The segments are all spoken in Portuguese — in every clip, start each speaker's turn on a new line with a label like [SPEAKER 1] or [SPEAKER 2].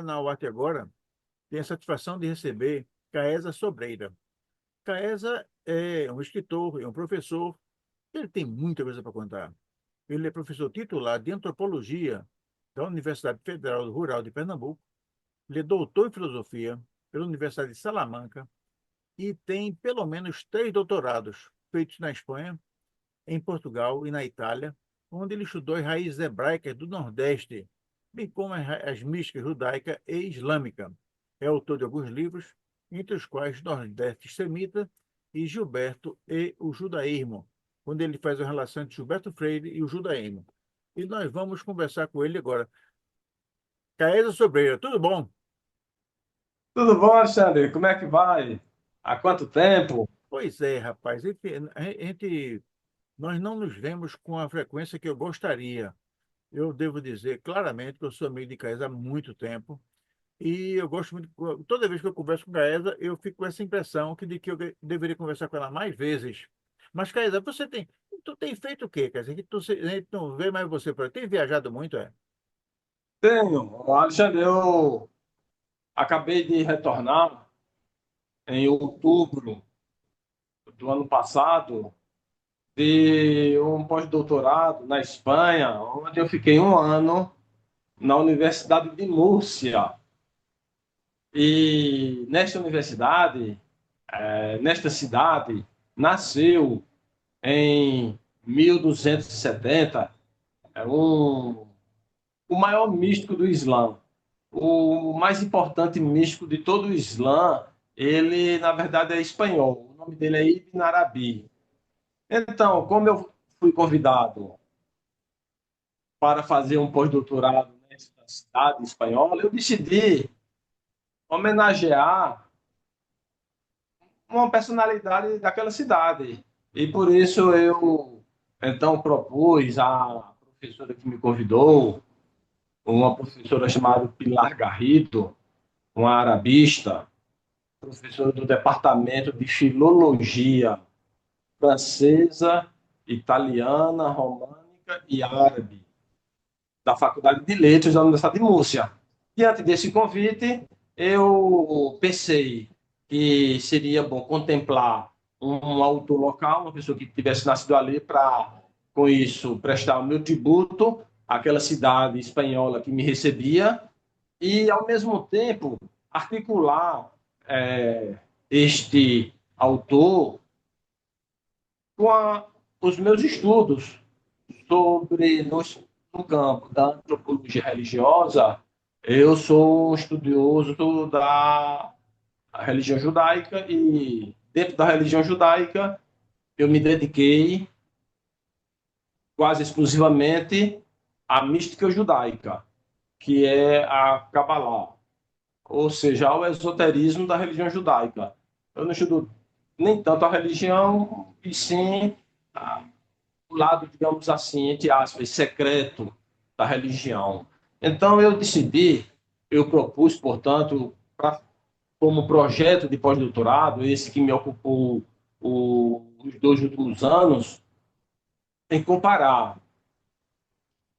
[SPEAKER 1] canal Arte Agora, tenho a satisfação de receber Caesa Sobreira. Caesa é um escritor, é um professor, ele tem muita coisa para contar. Ele é professor titular de Antropologia da Universidade Federal Rural de Pernambuco. Ele é doutor em Filosofia pela Universidade de Salamanca e tem pelo menos 3 doutorados feitos na Espanha, em Portugal e na Itália, onde ele estudou as raízes hebraicas do Nordeste, bem como as místicas judaica e islâmica. É autor de alguns livros, entre os quais Nordeste Semita e Gilberto e o Judaísmo, onde ele faz a relação entre Gilberto Freire e o judaísmo. E nós vamos conversar com ele agora. Caesa Sobreira, tudo bom?
[SPEAKER 2] Tudo bom, Alexandre? Como é que vai? Há quanto tempo?
[SPEAKER 1] Pois é, rapaz. Nós não nos vemos com a frequência que eu gostaria. Eu devo dizer claramente que eu sou amigo de Caesa há muito tempo e eu gosto muito. Toda vez que eu converso com Caesa, eu fico com essa impressão de que eu deveria conversar com ela mais vezes. Mas, Caesa, tu tem feito o quê? Quer dizer, que a gente não vê mais você por aí. Tem viajado muito, é?
[SPEAKER 2] Tenho. Alexandre, eu acabei de retornar em outubro do ano passado de um pós-doutorado na Espanha, onde eu fiquei um ano na Universidade de Múrcia. E nesta universidade, nesta cidade, nasceu em 1270 o maior místico do Islã. O mais importante místico de todo o Islã, ele, na verdade, é espanhol. O nome dele é Ibn Arabi. Então, como eu fui convidado para fazer um pós-doutorado nessa cidade espanhola, eu decidi homenagear uma personalidade daquela cidade. E por isso eu, então, propus à professora que me convidou, uma professora chamada Pilar Garrido, uma arabista, professora do Departamento de Filologia Francesa, Italiana, Românica e Árabe, da Faculdade de Letras da Universidade de Múrcia. Diante desse convite, eu pensei que seria bom contemplar um autor local, uma pessoa que tivesse nascido ali, para, com isso, prestar o meu tributo àquela cidade espanhola que me recebia e, ao mesmo tempo, articular este autor com os meus estudos sobre no campo da antropologia religiosa. Eu sou um estudioso da religião judaica e, dentro da religião judaica, eu me dediquei quase exclusivamente à mística judaica, que é a Kabbalah, ou seja, ao esoterismo da religião judaica. Eu não estudo nem tanto a religião, e sim o lado, digamos assim, entre aspas, secreto da religião. Então eu decidi, eu propus, portanto, como projeto de pós-doutorado, esse que me ocupou os 2 últimos anos, em comparar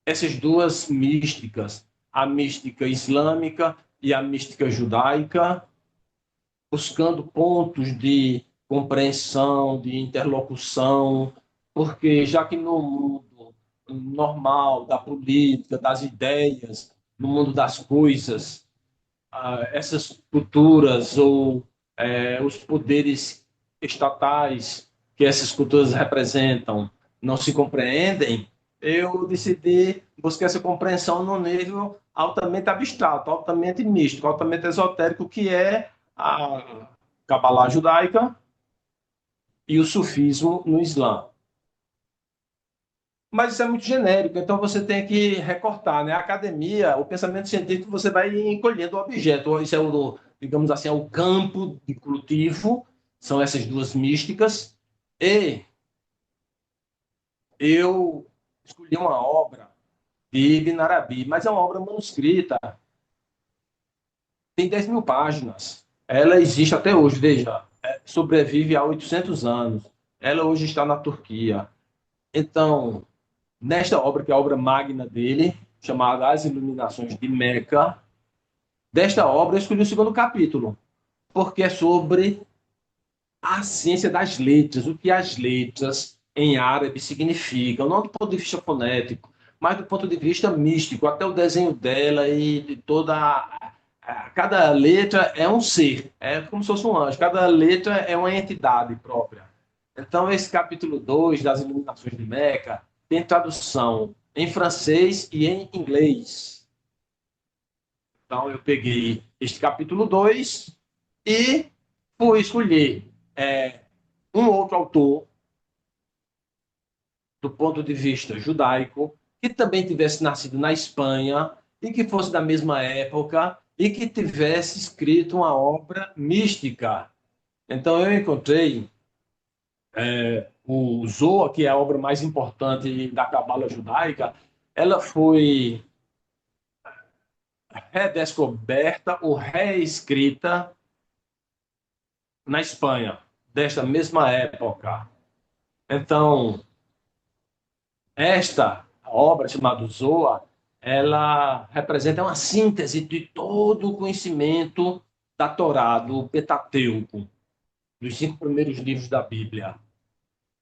[SPEAKER 2] essas duas místicas, a mística islâmica e a mística judaica, buscando pontos de compreensão, de interlocução, porque já que no mundo normal da política, das ideias, no mundo das coisas, essas culturas ou os poderes estatais que essas culturas representam não se compreendem, eu decidi buscar essa compreensão no nível altamente abstrato, altamente místico, altamente esotérico, que é a Kabbalah judaica e o sufismo no Islã. Mas isso é muito genérico, então você tem que recortar, né? A academia, o pensamento científico, você vai encolhendo o objeto. Isso é o, digamos assim, é o campo de cultivo, são essas duas místicas. E eu escolhi uma obra de Ibn Arabi, mas é uma obra manuscrita, tem 10 mil páginas. Ela existe até hoje, veja, sobrevive há 800 anos. Ela hoje está na Turquia. Então, nesta obra, que é a obra magna dele, chamada As Iluminações de Meca, Desta obra, eu escolhi o segundo capítulo, porque é sobre a ciência das letras, o que as letras em árabe significam, não do ponto de vista fonético, mas do ponto de vista místico, até o desenho dela e de toda cada letra é um ser, é como se fosse um anjo, cada letra é uma entidade própria. Então, esse capítulo 2 das Iluminações de Meca tem tradução em francês e em inglês. Então, eu peguei este capítulo 2 e fui escolher um outro autor, do ponto de vista judaico, que também tivesse nascido na Espanha e que fosse da mesma época e que tivesse escrito uma obra mística. Então, eu encontrei o Zohar, que é a obra mais importante da Cabala judaica. Ela foi redescoberta ou reescrita na Espanha, desta mesma época. Então, esta obra chamada Zoa, ela representa uma síntese de todo o conhecimento da Torá, do Pentateuco, dos 5 primeiros livros da Bíblia.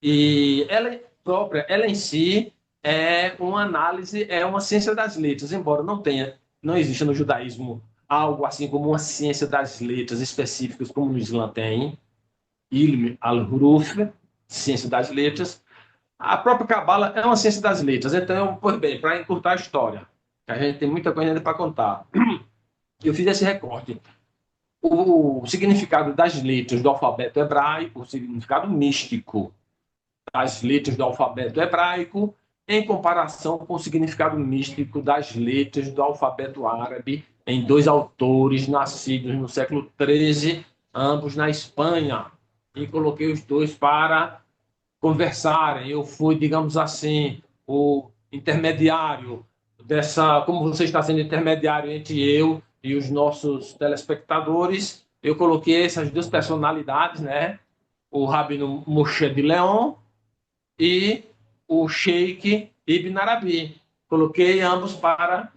[SPEAKER 2] E ela própria, ela em si é uma análise, é uma ciência das letras, embora não exista no judaísmo algo assim como uma ciência das letras específicas como no Islã tem, Ilm al-Huruf, ciência das letras. A própria Cabala é uma ciência das letras. Então, pois bem, para encurtar a história, que a gente tem muita coisa ainda para contar, eu fiz esse recorte. O significado das letras do alfabeto hebraico, o significado místico das letras do alfabeto hebraico, em comparação com o significado místico das letras do alfabeto árabe, em dois autores nascidos no século XIII, ambos na Espanha. E coloquei os dois para conversarem. Eu fui, digamos assim, o intermediário dessa, como você está sendo intermediário entre eu e os nossos telespectadores, eu coloquei essas duas personalidades, né? O Rabino Moshe de Leon e o Sheikh Ibn Arabi. Coloquei ambos para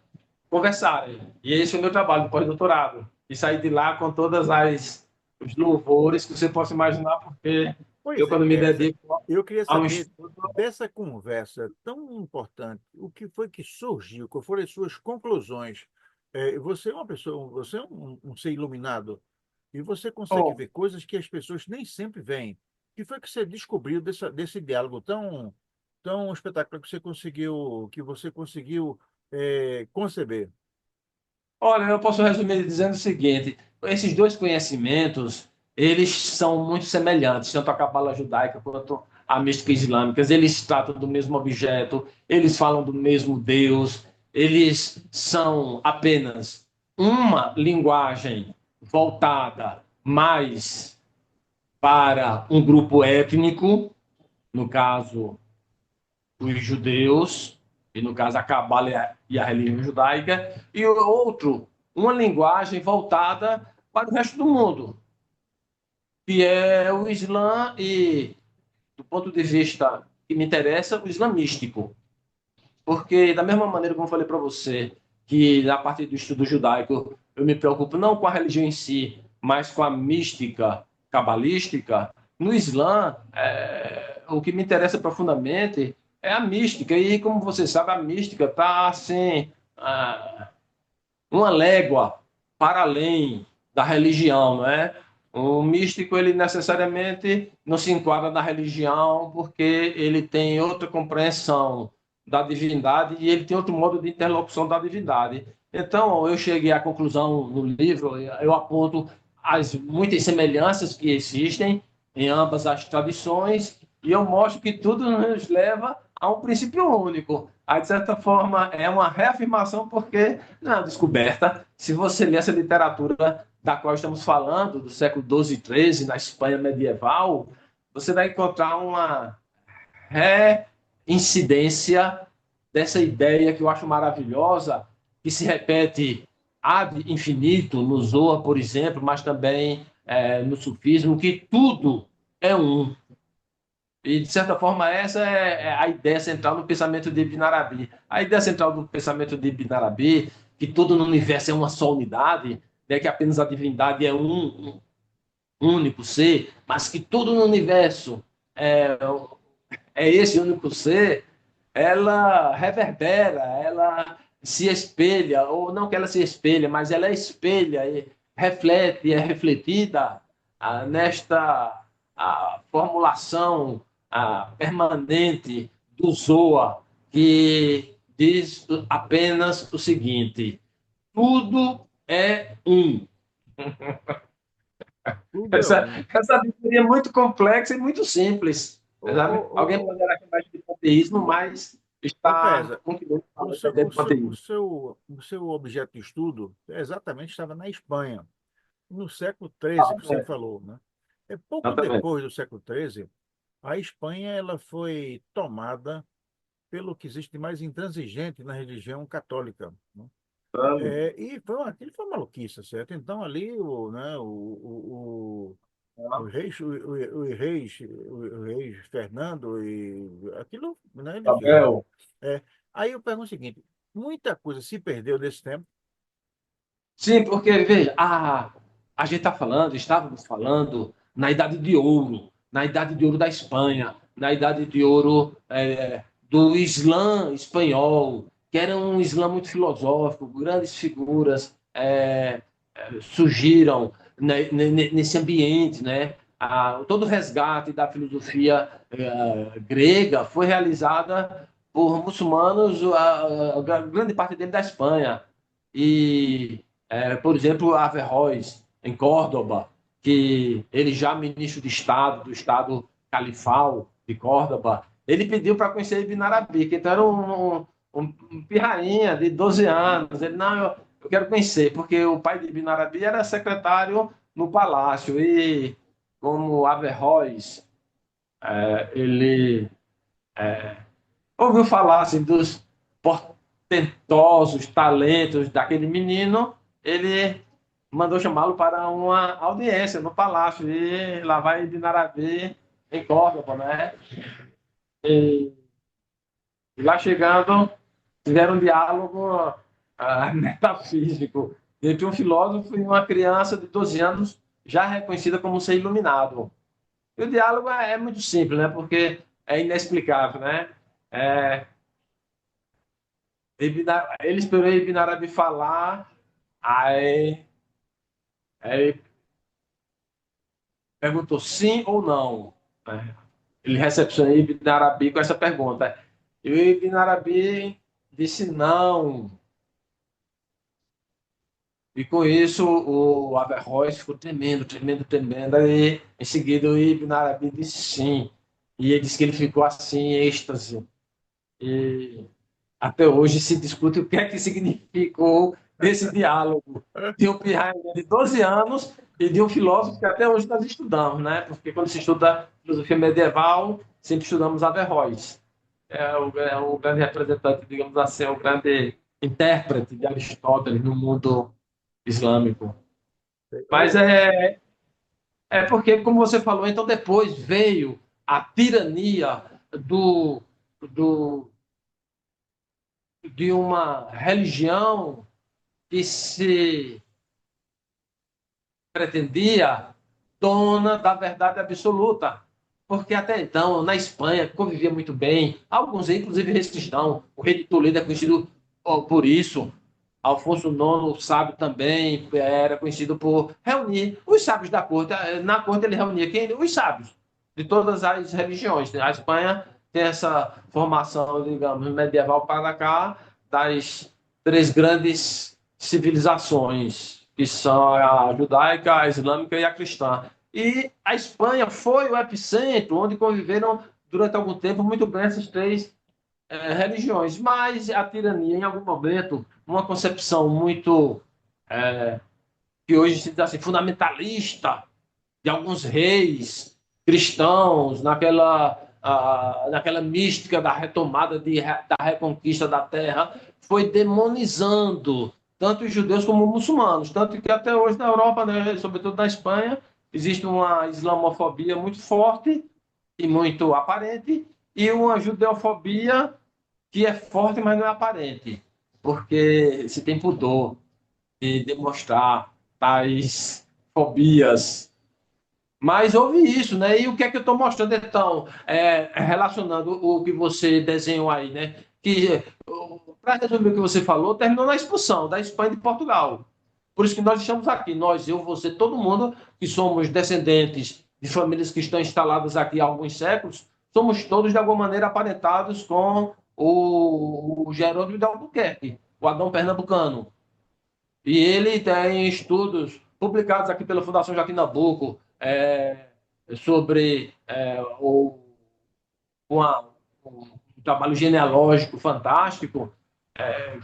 [SPEAKER 2] conversarem. E esse foi o meu trabalho, pós-doutorado. E saí de lá com todas as os louvores que você possa imaginar, porque eu,
[SPEAKER 1] Pois é,
[SPEAKER 2] quando me dedico
[SPEAKER 1] eu queria
[SPEAKER 2] a um
[SPEAKER 1] saber
[SPEAKER 2] estudo.
[SPEAKER 1] dessa conversa tão importante, o que foi que surgiu, quais foram as suas conclusões? Você é uma pessoa, você é um ser iluminado e você consegue
[SPEAKER 2] Oh,
[SPEAKER 1] ver coisas que as pessoas nem sempre veem. O que foi que você descobriu desse diálogo tão espetacular que você conseguiu conceber?
[SPEAKER 2] olha, eu posso resumir dizendo o seguinte: esses dois conhecimentos, eles são muito semelhantes, tanto a cabala judaica quanto a mística islâmica. Eles tratam do mesmo objeto, eles falam do mesmo Deus, eles são apenas uma linguagem voltada mais para um grupo étnico, no caso os judeus, e no caso a Cabala e a religião judaica, e o outro, uma linguagem voltada para o resto do mundo, que é o Islã e, do ponto de vista que me interessa, o islamístico. Porque, da mesma maneira como eu falei para você, que na parte do estudo judaico eu me preocupo não com a religião em si, mas com a mística cabalística, no Islã, o que me interessa profundamente é a mística. E, como você sabe, a mística está assim, uma légua para além da religião, não é? O místico, ele necessariamente não se enquadra na religião porque ele tem outra compreensão da divindade e ele tem outro modo de interlocução da divindade. Então, eu cheguei à conclusão no livro, eu aponto as muitas semelhanças que existem em ambas as tradições e eu mostro que tudo nos leva a um princípio único. Aí, de certa forma, é uma reafirmação porque não é uma descoberta. Se você ler essa literatura da qual estamos falando, do século XII e XIII, na Espanha medieval, você vai encontrar uma reincidência dessa ideia que eu acho maravilhosa, que se repete ad infinito no Zohar, por exemplo, mas também no sufismo, que tudo é um. E, de certa forma, essa é a ideia central do pensamento de Ibn Arabi. A ideia central do pensamento de Ibn Arabi que tudo no universo é uma só unidade, né, que apenas a divindade é um único ser, mas que tudo no universo é, é esse único ser, ela reverbera, ela se espelha, ou não que ela se espelha, mas ela espelha, e reflete, é refletida nesta formulação permanente do Zoa, que diz apenas o seguinte: tudo é um.
[SPEAKER 1] Tudo é
[SPEAKER 2] Essa,
[SPEAKER 1] um.
[SPEAKER 2] essa teoria é muito complexa e muito simples.
[SPEAKER 1] Ô,
[SPEAKER 2] Sabe? Alguém
[SPEAKER 1] ô, ô,
[SPEAKER 2] poderá chamar de panteísmo, mas
[SPEAKER 1] ô,
[SPEAKER 2] está
[SPEAKER 1] Kaesa,
[SPEAKER 2] muito bem
[SPEAKER 1] o
[SPEAKER 2] falado
[SPEAKER 1] seu,
[SPEAKER 2] dentro
[SPEAKER 1] o
[SPEAKER 2] do
[SPEAKER 1] seu, o
[SPEAKER 2] panteísmo.
[SPEAKER 1] seu, o seu objeto de estudo exatamente estava na Espanha, no século XIII, que você falou, né? É pouco
[SPEAKER 2] Exatamente.
[SPEAKER 1] depois do século XIII, a Espanha ela foi tomada pelo que existe de mais intransigente na religião católica, né? E aquilo foi uma maluquice, certo? Então ali o rei Fernando e aquilo, né, enfim.
[SPEAKER 2] Isabel.
[SPEAKER 1] É. Aí eu pergunto o seguinte: muita coisa se perdeu desse tempo.
[SPEAKER 2] Sim, porque, veja, a gente estávamos falando na Idade de Ouro, na Idade de Ouro da Espanha, na Idade de Ouro do Islã espanhol, que era um Islã muito filosófico, grandes figuras surgiram nesse ambiente, né? Todo o resgate da filosofia grega foi realizada por muçulmanos, a grande parte dele da Espanha. E por exemplo, Averroes, em Córdoba, que ele já ministro de Estado, do Estado califal de Córdoba, ele pediu para conhecer Ibn Arabi, que então era um pirrainha de 12 anos. Ele, não, eu quero conhecer, porque o pai de Ibn Arabi era secretário no palácio, e como Averroes, ele ouviu falar assim, dos portentosos talentos daquele menino, ele mandou chamá-lo para uma audiência no palácio. E lá vai Ibn Arabi em Córdoba, né? E lá chegando, tiveram um diálogo metafísico entre um filósofo e uma criança de 12 anos, já reconhecida como ser iluminado. E o diálogo é muito simples, né? Porque é inexplicável, né? É, ele esperou Ibn Arabi falar, aí perguntou sim ou não, né? Ele recepcionou Ibn Arabi com essa pergunta. E o Ibn Arabi disse não. E com isso o Averroes ficou tremendo, tremendo, tremendo. Aí, em seguida, o Ibn Arabi disse sim. E ele disse que ele ficou assim, em êxtase. E até hoje se discute o que é que significou esse diálogo de um pirraia de 12 anos e de um filósofo que até hoje nós estudamos, né? Porque quando se estuda filosofia medieval, sempre estudamos Averroes. É o grande representante, digamos assim, o grande intérprete de Aristóteles no mundo islâmico. Mas
[SPEAKER 1] Ô,
[SPEAKER 2] é porque, como você falou, então depois veio a tirania do, do, de uma religião que se pretendia dona da verdade absoluta. Porque até então, na Espanha, convivia muito bem, alguns, inclusive, reis cristãos. O rei de Toledo é conhecido por isso. Alfonso IX, o sábio, também era conhecido por reunir os sábios da corte. Na corte ele reunia quem? Os sábios de todas as religiões. A Espanha tem essa formação, digamos, medieval para cá, das três grandes civilizações, que são a judaica, a islâmica e a cristã. E a Espanha foi o epicentro onde conviveram durante algum tempo muito bem essas três religiões, mas a tirania, em algum momento, uma concepção muito que hoje se diz assim, fundamentalista de alguns reis cristãos, naquela mística da retomada, da reconquista da terra, foi demonizando tanto os judeus como os muçulmanos. Tanto que até hoje na Europa, né, sobretudo na Espanha, existe uma islamofobia muito forte e muito aparente, e uma judeofobia que é forte, mas não é aparente. porque se tem pudor de demonstrar tais fobias. Mas houve isso, né? E o que é que eu estou mostrando, então, relacionando o que você desenhou aí, né? Que, para resumir o que você falou, terminou na expulsão da Espanha e de Portugal. Por isso que nós estamos aqui, nós, eu, você, todo mundo, que somos descendentes de famílias que estão instaladas aqui há alguns séculos, somos todos, de alguma maneira, aparentados com o Jerônimo de Albuquerque, o Adão Pernambucano. E ele tem estudos publicados aqui pela Fundação Joaquim Nabuco sobre uma, um trabalho genealógico fantástico,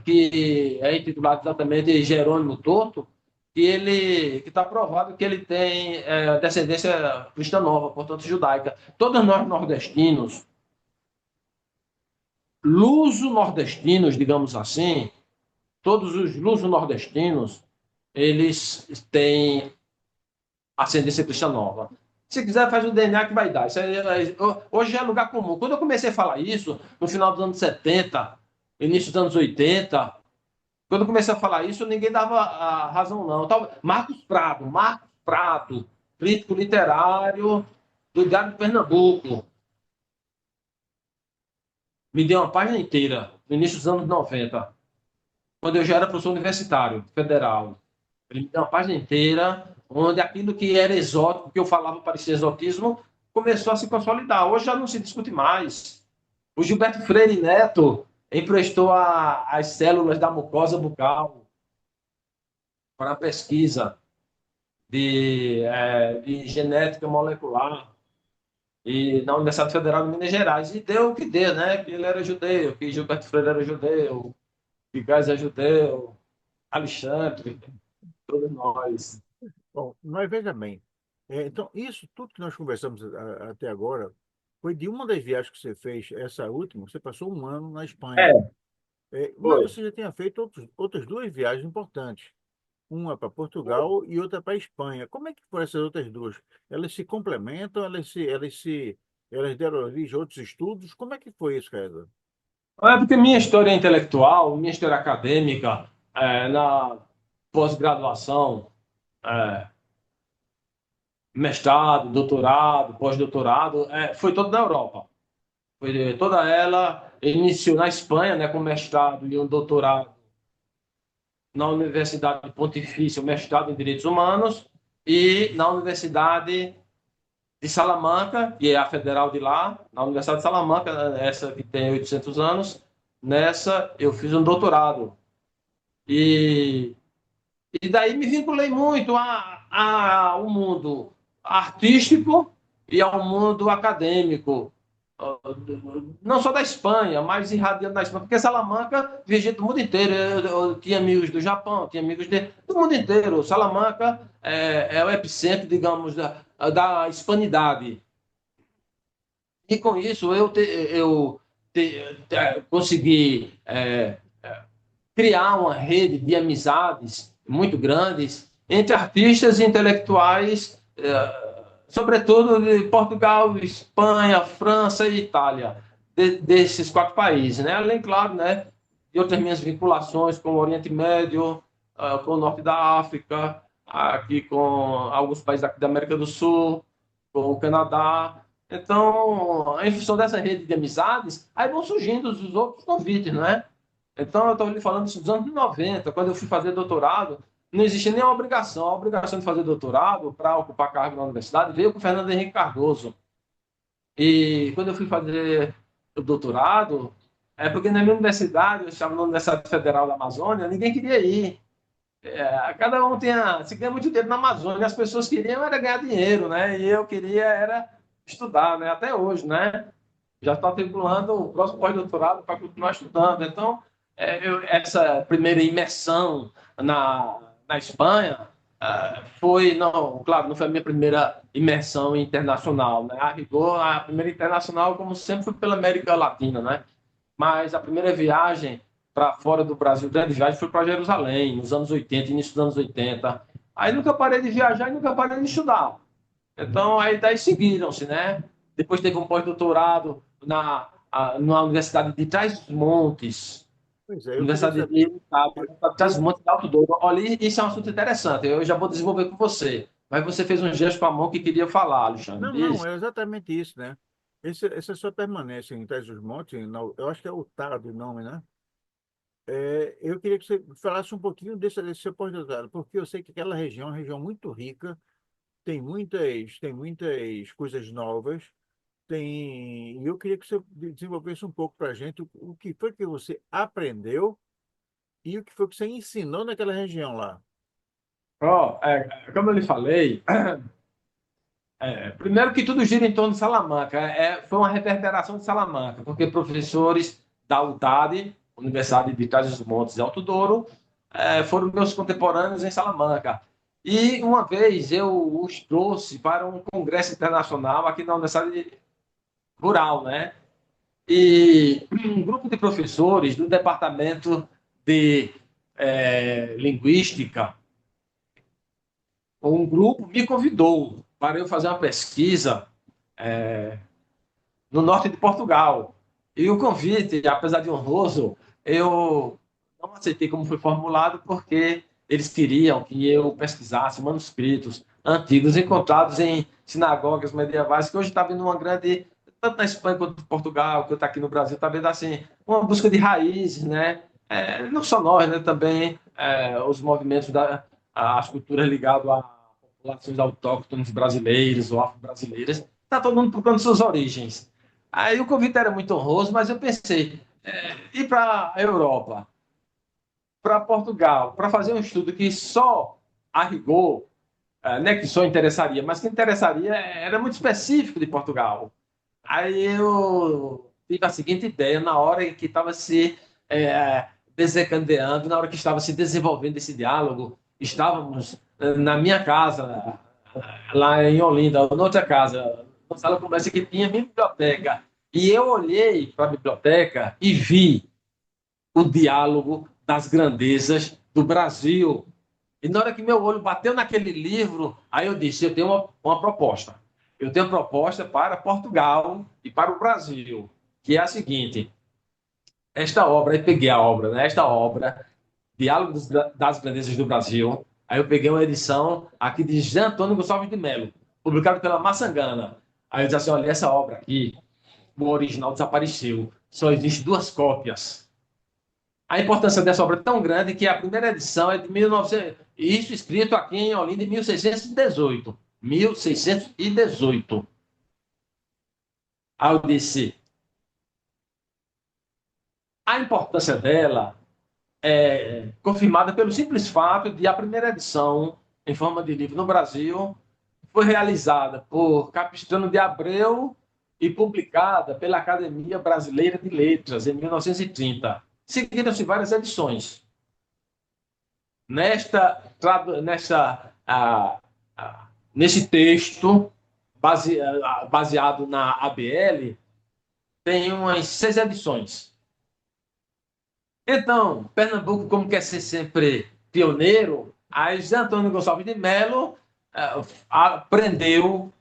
[SPEAKER 2] que é intitulado exatamente Jerônimo Torto, que está provado que ele tem descendência cristã nova, portanto judaica. Todos nós nordestinos, luso-nordestinos, digamos assim, todos os luso-nordestinos, eles têm ascendência cristã nova. Se quiser, faz o DNA que vai dar. Hoje é lugar comum. Quando eu comecei a falar isso, no final dos anos 70, início dos anos 80, quando eu comecei a falar isso, ninguém dava a razão, não. Marcos Prado, crítico literário do Diário de Pernambuco, me deu uma página inteira, no início dos anos 90, quando eu já era professor universitário, federal. Ele me deu uma página inteira, onde aquilo que era exótico, que eu falava parecia exotismo, começou a se consolidar. Hoje já não se discute mais. O Gilberto Freire Neto emprestou as células da mucosa bucal para a pesquisa de genética molecular e na Universidade Federal de Minas Gerais. E deu o que deu, né? Que ele era judeu, que Gilberto Freire era judeu, que Gás é judeu, Alexandre, todos nós.
[SPEAKER 1] Bom, mas veja bem, então isso tudo que nós conversamos até agora foi de uma das viagens que você fez, essa última, você passou um ano na Espanha.
[SPEAKER 2] É,
[SPEAKER 1] Mas
[SPEAKER 2] foi.
[SPEAKER 1] você já tinha feito outras duas viagens importantes, uma para Portugal e outra para Espanha. Como é que foram essas outras duas? Elas se complementam, elas deram origem a outros estudos? Como é que foi isso, César?
[SPEAKER 2] É porque minha história intelectual, minha história acadêmica, na pós-graduação, é, mestrado, doutorado, pós-doutorado, foi toda na Europa. Foi toda ela iniciou na Espanha, né, com mestrado e um doutorado na Universidade Pontifícia, mestrado em Direitos Humanos, e na Universidade de Salamanca, que é a federal de lá, na Universidade de Salamanca, essa que tem 800 anos, nessa eu fiz um doutorado. E, e daí me vinculei muito ao mundo artístico e ao mundo acadêmico, não só da Espanha, mas irradiando da Espanha, porque Salamanca viajei do mundo inteiro. Eu tinha amigos do Japão, tinha amigos do mundo inteiro. Salamanca é o epicentro, digamos, da hispanidade. E com isso consegui criar uma rede de amizades muito grandes entre artistas e intelectuais, sobretudo de Portugal, Espanha, França e Itália, desses quatro países, né? Além, claro, né, de outras minhas vinculações com o Oriente Médio, com o Norte da África, aqui com alguns países aqui da América do Sul, com o Canadá. Então, em função dessa rede de amizades, aí vão surgindo os outros convites, né? Então, eu estou lhe falando isso dos anos 90, quando eu fui fazer doutorado, não existia nem a obrigação. A obrigação de fazer doutorado para ocupar cargo na universidade veio com o Fernando Henrique Cardoso. E quando eu fui fazer o doutorado, porque na minha universidade, eu estava na Universidade Federal da Amazônia, ninguém queria ir. Cada um se ganha muito dinheiro na Amazônia, as pessoas queriam era ganhar dinheiro, né? E eu queria era estudar, né? Até hoje, né? Já estou articulando o próximo pós-doutorado para continuar estudando. Então, essa primeira imersão na Espanha foi, não, claro, não foi a minha primeira imersão internacional, né? A rigor, a primeira internacional, como sempre, foi pela América Latina, né? Mas a primeira viagem para fora do Brasil, grande viagem, foi para Jerusalém, nos anos 80, início dos anos 80. Aí nunca parei de viajar e nunca parei de estudar. Então, aí daí seguiram-se, né? Depois teve um pós-doutorado na Universidade de Trás-os-Montes,
[SPEAKER 1] Pois é, eu queria
[SPEAKER 2] Universidade
[SPEAKER 1] saber.
[SPEAKER 2] de Trás-os-Montes de Alto Douro. Olha, isso é um assunto interessante. Eu já vou desenvolver com você. Mas você fez um gesto com a mão que queria falar, Alexandre.
[SPEAKER 1] Não, não,
[SPEAKER 2] Diz.
[SPEAKER 1] é exatamente isso, né? Essa sua permanência em Trás-os-Montes, eu acho que é o Tara do nome, né? Eu queria que você falasse um pouquinho desse seu pós-doutorado, porque eu sei que aquela região é uma região muito rica, tem muitas coisas novas, e eu queria que você desenvolvesse um pouco para a gente o que foi que você aprendeu e o que foi que você ensinou naquela região lá.
[SPEAKER 2] Como eu lhe falei, primeiro que tudo gira em torno de Salamanca. Foi uma reverberação de Salamanca, porque professores da UTAD, Universidade de Trás-os-Montes de Alto Douro, foram meus contemporâneos em Salamanca. E uma vez eu os trouxe para um congresso internacional aqui na Universidade Rural, né? E um grupo de professores do departamento de linguística, um grupo me convidou para eu fazer uma pesquisa no norte de Portugal. E o convite, apesar de honroso, eu não aceitei como foi formulado, porque eles queriam que eu pesquisasse manuscritos antigos encontrados em sinagogas medievais, que hoje está vendo uma grande, tanto na Espanha quanto em Portugal, quanto aqui no Brasil, está vendo assim, uma busca de raízes, né? Não só nós, né? Também os movimentos as culturas ligadas a populações autóctones brasileiras ou afro-brasileiras, está todo mundo procurando suas origens. Aí o convite era muito honroso, mas eu pensei, ir para a Europa, para Portugal, para fazer um estudo que só a rigor, não é que só interessaria, mas que interessaria era muito específico de Portugal. Aí eu tive a seguinte ideia, na hora em que estava se desencadeando, na hora que estava se desenvolvendo esse diálogo, estávamos na minha casa, lá em Olinda, ou noutra casa, uma sala de conversa que tinha minha biblioteca. E eu olhei para a biblioteca e vi o diálogo das grandezas do Brasil. E na hora que meu olho bateu naquele livro, aí eu disse: eu tenho uma proposta. Eu tenho uma proposta para Portugal e para o Brasil, que é a seguinte: esta obra, aí peguei a obra, né? Esta obra, Diálogo das Grandezas do Brasil. Aí eu peguei uma edição aqui de Jean Antônio Gonçalves de Melo, publicado pela Maçangana. Aí eu disse assim: olha, essa obra aqui, o original desapareceu. Só existe duas cópias. A importância dessa obra é tão grande que a primeira edição é de 1900, isso escrito aqui em Olinda em 1618. 1618. Aí eu disse, a importância dela é confirmada pelo simples fato de a primeira edição, em forma de livro no Brasil, foi realizada por Capistrano de Abreu e publicada pela Academia Brasileira de Letras em 1930. Seguiram-se várias edições. Nesta nesse texto, baseado na ABL, tem umas 6 edições. Então, Pernambuco, como quer ser sempre pioneiro, aí José Antônio Gonçalves de Melo aprendeu,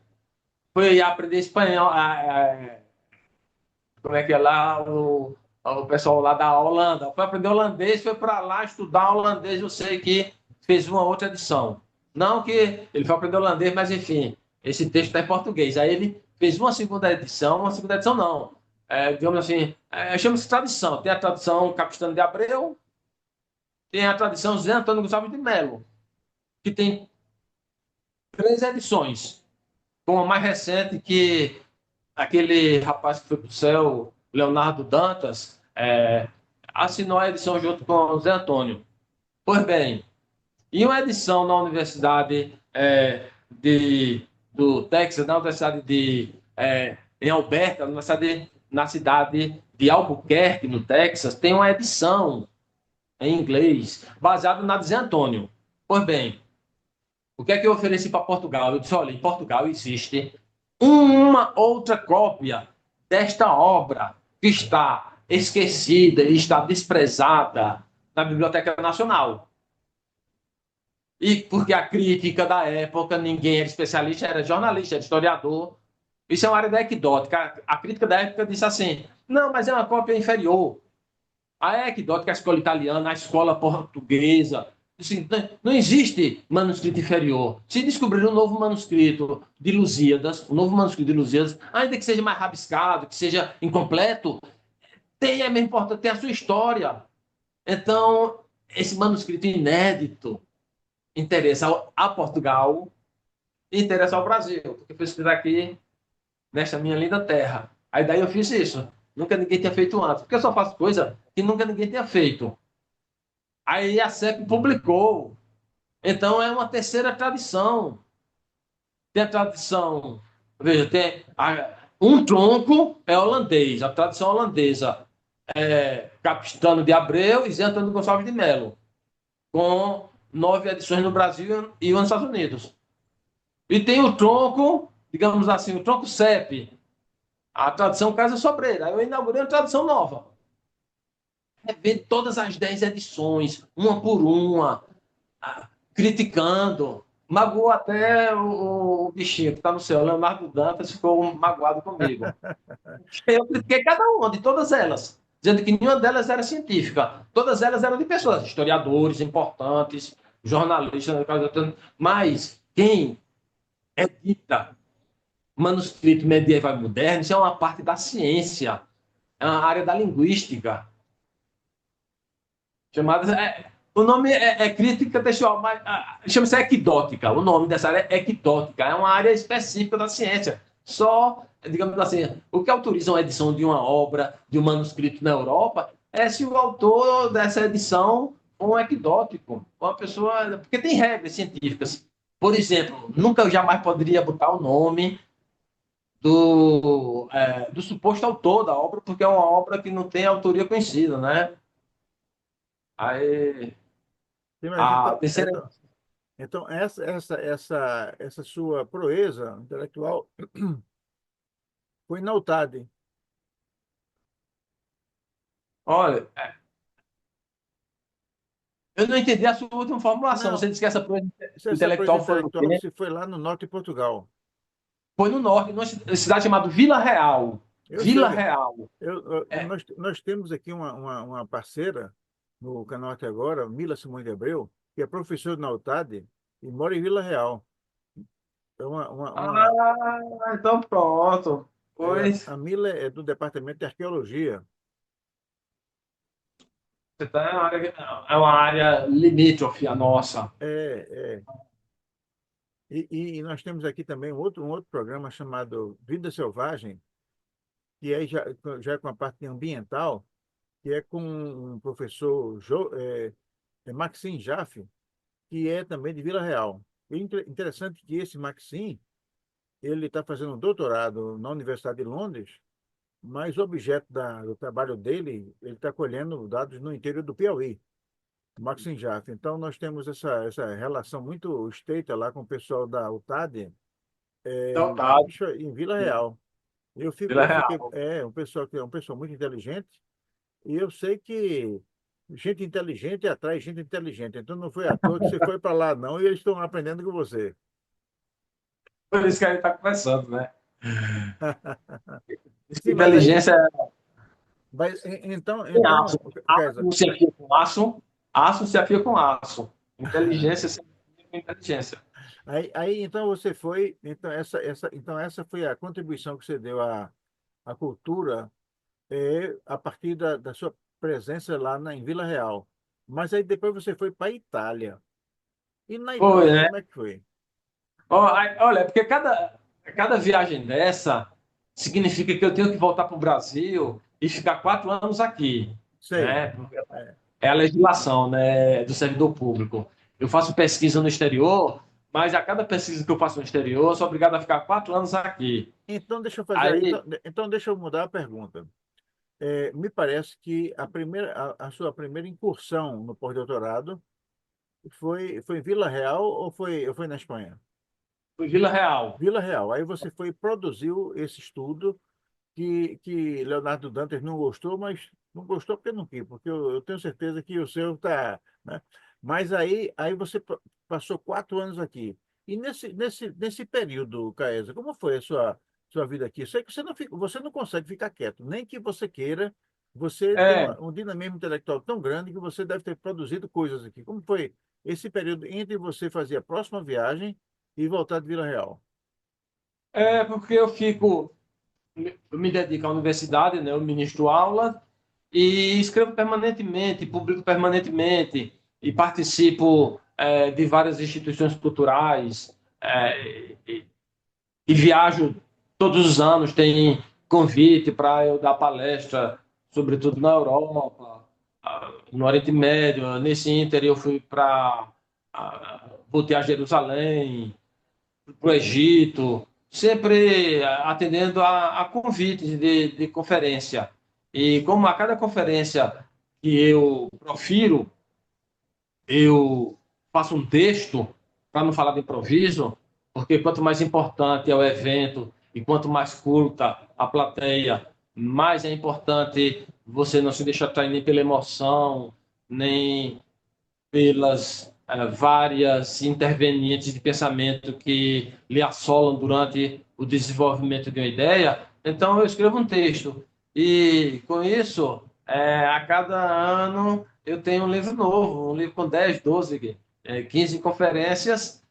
[SPEAKER 2] foi aprender espanhol, como é que é lá, o pessoal lá da Holanda, foi aprender holandês, foi para lá estudar holandês, eu sei que fez uma outra edição. Não que ele foi aprender holandês, mas enfim, esse texto está em português. Aí ele fez uma segunda edição não, digamos assim, chama-se tradição. Tem a tradição Capistrano de Abreu, tem a tradição Zé Antônio Gonçalves de Melo, que tem 3 edições, com a mais recente que aquele rapaz que foi para o céu, Leonardo Dantas, assinou a edição junto com o Zé Antônio. Pois bem, em uma edição na Universidade do Texas, na Universidade em Alberta, na cidade de Albuquerque, no Texas, tem uma edição em inglês baseada na de Zé Antônio. Pois bem, o que é que eu ofereci para Portugal? Eu disse: olha, em Portugal existe uma outra cópia desta obra que está esquecida e está desprezada na Biblioteca Nacional. E porque a crítica da época, ninguém era especialista, era jornalista, era historiador. Isso é uma área anecdótica. A crítica da época disse assim: não, mas é uma cópia inferior. A equidótica, a escola italiana, a escola portuguesa. Assim, não existe manuscrito inferior. Se descobrir um novo manuscrito de Lusíadas, um novo manuscrito de Lusíadas, ainda que seja mais rabiscado, que seja incompleto, tem a mesma importância, tem a sua história. Então, esse manuscrito inédito interessa a Portugal e interessa ao Brasil, porque foi escrito aqui nesta minha linda terra. Aí daí eu fiz isso. Nunca ninguém tinha feito antes, porque eu só faço coisa que nunca ninguém tinha feito. Aí a CEP publicou. Então é uma terceira tradição. Tem a tradição, veja, um tronco é holandês, a tradição holandesa é Capistrano de Abreu e Zé Antônio Gonçalves de Melo, com 9 edições no Brasil e 1 nos Estados Unidos. E tem o tronco, digamos assim, o tronco CEP, a tradição Casa Sobreira. Aí eu inaugurei uma tradição nova. Vendo todas as 10 edições, uma por uma, criticando. Magoou até o bichinho que está no céu, Leonardo Dantas, ficou magoado comigo. Eu critiquei cada uma de todas elas, dizendo que nenhuma delas era científica. Todas elas eram de pessoas, historiadores importantes, jornalistas, mas quem edita manuscrito medieval e moderno, isso é uma parte da ciência, é uma área da linguística, chamada. O nome é crítica textual, mas chama-se equidótica. O nome dessa área é equidótica, é uma área específica da ciência. Só, digamos assim, o que autoriza uma edição de uma obra, de um manuscrito na Europa, é se o autor dessa edição for um equidótico, uma pessoa. Porque tem regras científicas. Por exemplo, nunca eu jamais poderia botar o nome do suposto autor da obra, porque é uma obra que não tem autoria conhecida, né? Aí,
[SPEAKER 1] Sim, mas
[SPEAKER 2] a
[SPEAKER 1] então,
[SPEAKER 2] terceira.
[SPEAKER 1] essa sua proeza intelectual foi na UTAD.
[SPEAKER 2] Olha, eu não entendi a sua última formulação. Você
[SPEAKER 1] Não,
[SPEAKER 2] disse que essa proeza
[SPEAKER 1] essa proeza
[SPEAKER 2] intelectual foi no
[SPEAKER 1] intelectual
[SPEAKER 2] quê?
[SPEAKER 1] se foi lá no norte de Portugal.
[SPEAKER 2] Foi no norte, numa cidade chamada Vila Real.
[SPEAKER 1] Eu
[SPEAKER 2] Vila
[SPEAKER 1] sei,
[SPEAKER 2] Real. É,
[SPEAKER 1] nós temos aqui uma parceira no canal até agora, Mila Simões de Abreu, que é professora na UTAD e mora em Vila Real. É
[SPEAKER 2] então pronto.
[SPEAKER 1] a
[SPEAKER 2] Pois
[SPEAKER 1] Mila é do Departamento de Arqueologia.
[SPEAKER 2] você tá é uma área limítrofe a nossa.
[SPEAKER 1] É. E nós temos aqui também um outro programa chamado Vida Selvagem, que é já com a parte ambiental, que é com um professor Maxim Jaffe, que é também de Vila Real. E interessante que esse Maxim, ele está fazendo um doutorado na Universidade de Londres, mas o objeto do trabalho dele, ele está colhendo dados no interior do Piauí, Maxim Jaffe. Então, nós temos essa relação muito estreita lá com o pessoal da UTAD,
[SPEAKER 2] Então tá,
[SPEAKER 1] em Vila Real.
[SPEAKER 2] Vila
[SPEAKER 1] Eu fiquei,
[SPEAKER 2] Real.
[SPEAKER 1] um pessoal que é um pessoal muito inteligente, e eu sei que gente inteligente atrai gente inteligente. Então não foi à toa que você foi para lá, não, e eles estão aprendendo com você.
[SPEAKER 2] Por isso que a gente está conversando, né?
[SPEAKER 1] Sim,
[SPEAKER 2] Inteligência
[SPEAKER 1] então,
[SPEAKER 2] tem aço.
[SPEAKER 1] Kaiser,
[SPEAKER 2] Aço se afia com aço, aço se afia com aço. Inteligência se afia com inteligência.
[SPEAKER 1] então você foi, então essa foi a contribuição que você deu à cultura a partir da sua presença lá em Vila Real. Mas aí depois você foi para a Itália. E na
[SPEAKER 2] Foi,
[SPEAKER 1] Itália,
[SPEAKER 2] né?
[SPEAKER 1] como é que foi?
[SPEAKER 2] Olha, porque cada viagem dessa significa que eu tenho que voltar para o Brasil e ficar 4 anos aqui,
[SPEAKER 1] Sei.
[SPEAKER 2] né?
[SPEAKER 1] É.
[SPEAKER 2] É a legislação, né, do servidor público. Eu faço pesquisa no exterior, mas a cada pesquisa que eu faço no exterior, eu sou obrigado a ficar 4 anos aqui.
[SPEAKER 1] Então, deixa eu fazer.
[SPEAKER 2] Aí,
[SPEAKER 1] Então, deixa eu mudar a pergunta. Me parece que a sua primeira incursão no pós-doutorado foi em Vila Real ou foi na Espanha?
[SPEAKER 2] fui Vila Real.
[SPEAKER 1] Vila Real. Aí você foi e produziu esse estudo que Leonardo Dantas não gostou, mas não gostou porque não quis, porque eu tenho certeza que o seu está, né? Mas aí você passou 4 anos aqui. E nesse período, Caesa, como foi a sua vida aqui? Eu sei que você não consegue ficar quieto, nem que você queira, Você tem
[SPEAKER 2] É,
[SPEAKER 1] um dinamismo intelectual tão grande que você deve ter produzido coisas aqui. Como foi esse período entre você fazer a próxima viagem e voltar de Vila Real?
[SPEAKER 2] porque eu me dedico à universidade, né? Eu ministro aula e escrevo permanentemente, publico permanentemente e participo de várias instituições culturais e viajo todos os anos. Tem convite para eu dar palestra, sobretudo na Europa, no Oriente Médio. Nesse ínter eu fui voltei a Jerusalém, para o Egito, sempre atendendo a convites de conferência. E como a cada conferência que eu profiro, eu faço um texto, para não falar de improviso, porque quanto mais importante é o evento e quanto mais curta a plateia, mais é importante você não se deixar atrair nem pela emoção, nem pelas várias intervenientes de pensamento que lhe assolam durante o desenvolvimento de uma ideia. Então, eu escrevo um texto e, com isso, a cada ano eu tenho um livro novo, um livro com 10, 12, 15 conferências,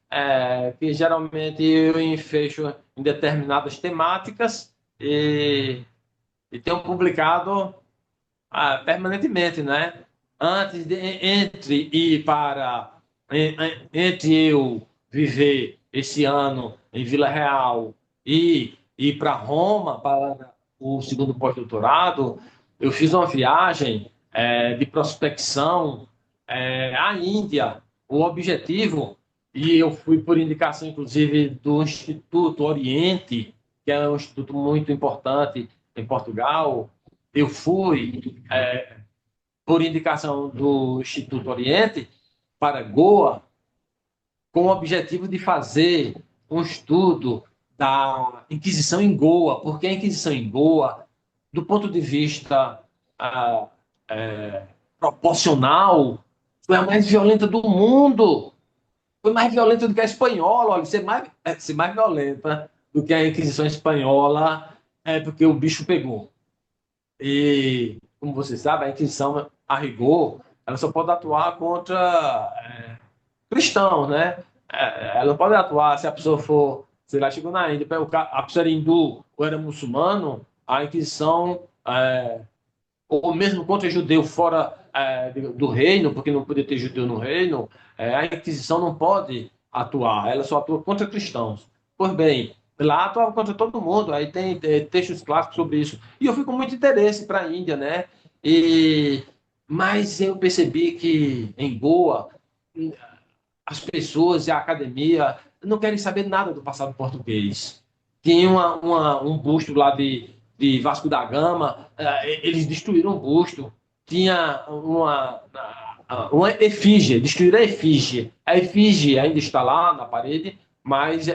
[SPEAKER 2] que geralmente eu enfecho em determinadas temáticas e tenho publicado permanentemente, né? Entre ir para entre eu viver esse ano em Vila Real e ir para Roma para o segundo pós-doutorado, eu fiz uma viagem de prospecção à Índia. O objetivo, e eu fui por indicação, inclusive, do Instituto Oriente, que é um instituto muito importante em Portugal. Eu fui por indicação do Instituto Oriente, para Goa, com o objetivo de fazer um estudo da Inquisição em Goa, porque a Inquisição em Goa, do ponto de vista ah, é, proporcional, foi a mais violenta do mundo. Foi mais violenta do que a espanhola, olha, ser mais violenta do que a Inquisição espanhola é porque o bicho pegou. E, como você sabe, a Inquisição, a rigor, ela só pode atuar contra cristãos, né? Ela não pode atuar se a pessoa for, sei lá, chegou na Índia, a pessoa era hindu ou era muçulmano, a Inquisição, ou mesmo contra judeu fora do reino, porque não podia ter judeu no reino, a Inquisição não pode atuar, ela só atua contra cristãos. Pois bem, lá atuava contra todo mundo, aí tem textos clássicos sobre isso. E eu fui com muito interesse para a Índia, né? E, mas eu percebi que em Goa as pessoas e a academia não querem saber nada do passado português. Tinha um busto lá de Vasco da Gama, eles destruíram o busto. Tinha uma efígie, destruíram a efígie. A efígie ainda está lá na parede, mas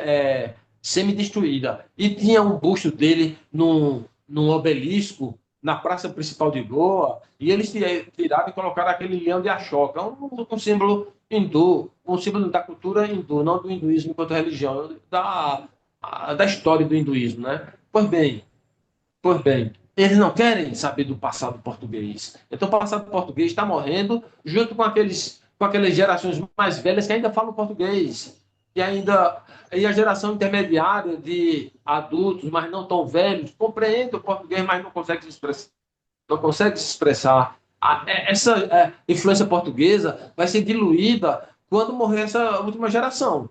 [SPEAKER 2] semi-destruída. E tinha um busto dele num obelisco na praça principal de Goa, e eles tiraram e colocaram aquele leão de Ashoka, um símbolo hindu, um símbolo da cultura hindu, não do hinduísmo enquanto religião, da história do hinduísmo, né? Pois bem, eles não querem saber do passado português. Então, o passado português está morrendo junto com aquelas gerações mais velhas que ainda falam português. E a geração intermediária de adultos, mas não tão velhos, compreende o português, mas não consegue se expressar. Essa influência portuguesa vai ser diluída quando morrer essa última geração.